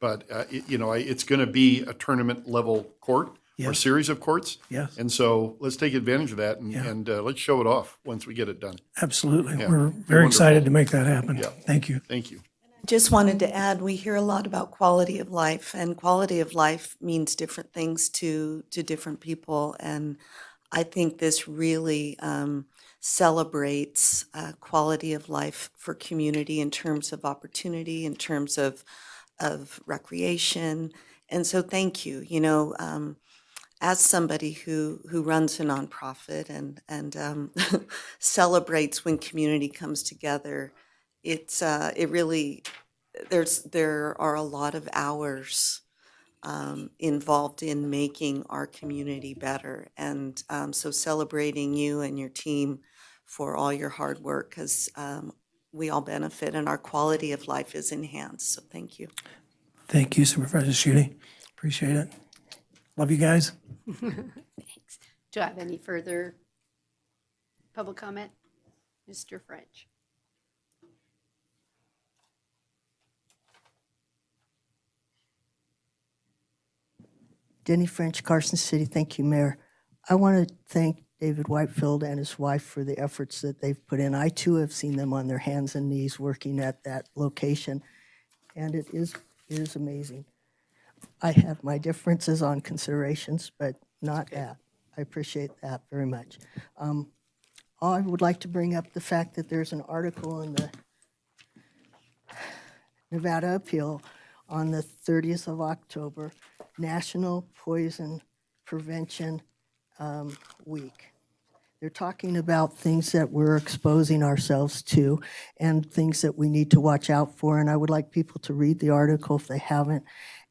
F: It's going to be a tournament level court or
T: Yes.
F: series of courts.
T: Yes.
F: And so let's take advantage of that
T: Yeah.
F: and let's show it off once we get it done.
T: Absolutely.
F: Yeah.
T: We're
F: Be
T: very excited
F: wonderful.
T: to make that happen.
F: Yeah.
T: Thank you.
F: Thank you.
K: Just wanted to add, we hear a lot about quality of life, and quality of life means different things to different people. And I think this really celebrates quality of life for community in terms of opportunity, in terms of recreation. And so thank you. As somebody who runs a nonprofit and celebrates when community comes together, it really, there are a lot of hours involved in making our community better. And so celebrating you and your team for all your hard work, because we all benefit and our quality of life is enhanced. So thank you.
T: Thank you, Supervisor Schutte. Appreciate it. Love you guys.
A: Thanks. Do I have any further public comment? Mr. French.
E: Denny French, Carson City. Thank you, Mayor. I want to thank David Whitefield and his wife for the efforts that they've put in. I too have seen them on their hands and knees working at that location, and it is amazing. I have my differences on considerations, but not that. I appreciate that very much. I would like to bring up the fact that there's an article in the Nevada Appeal on the 30th of October, National Poison Prevention Week. They're talking about things that we're exposing ourselves to and things that we need to watch out for, and I would like people to read the article if they haven't.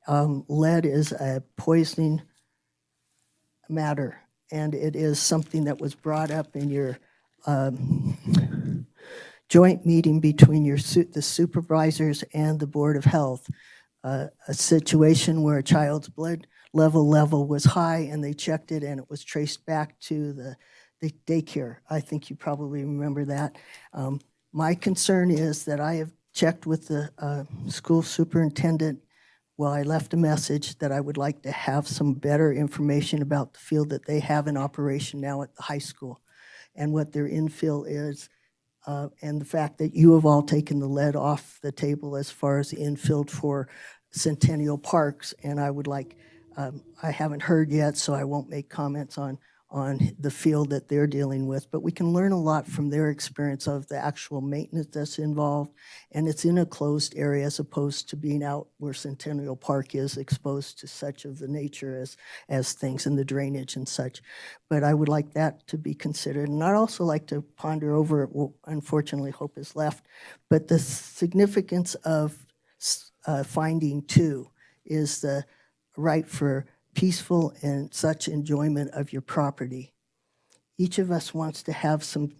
E: Lead is a poisoning matter, and it is something that was brought up in your joint meeting between the supervisors and the Board of Health. A situation where a child's blood level was high, and they checked it, and it was traced back to the daycare. I think you probably remember that. My concern is that I have checked with the school superintendent. Well, I left a message that I would like to have some better information about the field that they have in operation now at the high school and what their infill is, and the fact that you have all taken the lead off the table as far as the infill for Centennial Parks. And I would like, I haven't heard yet, so I won't make comments on the field that they're dealing with, but we can learn a lot from their experience of the actual maintenance that's involved, and it's in a closed area as opposed to being out where Centennial Park is exposed to such of the nature as things in the drainage and such. But I would like that to be considered, and I'd also like to ponder over, well, unfortunately Hope is left, but the significance of finding two is the right for peaceful and such enjoyment of your property. Each of us wants to have some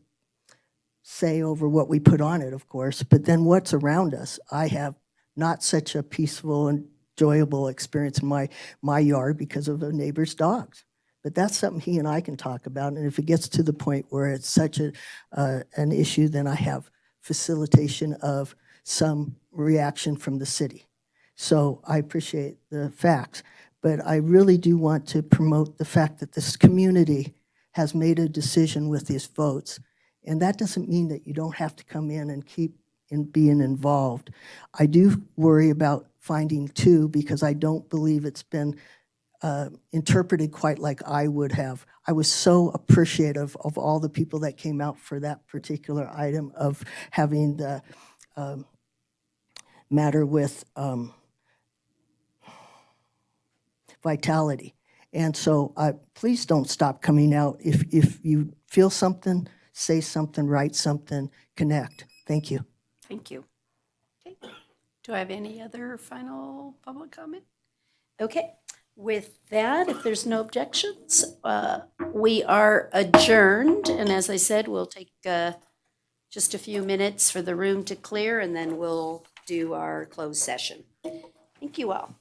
E: say over what we put on it, of course, but then what's around us. I have not such a peaceful and enjoyable experience in my yard because of the neighbor's dogs. But that's something he and I can talk about. And if it gets to the point where it's such an issue, then I have facilitation of some reaction from the city. So I appreciate the facts, but I really do want to promote the fact that this community has made a decision with these votes. And that doesn't mean that you don't have to come in and keep being involved. I do worry about finding two because I don't believe it's been interpreted quite like I would have. I was so appreciative of all the people that came out for that particular item of having the matter with vitality. And so please don't stop coming out. If you feel something, say something, write something, connect. Thank you.
A: Thank you. Okay. Do I have any other final public comment? Okay. With that, if there's no objections, we are adjourned. And as I said, we'll take just a few minutes for the room to clear, and then we'll do our closed session. Thank you all.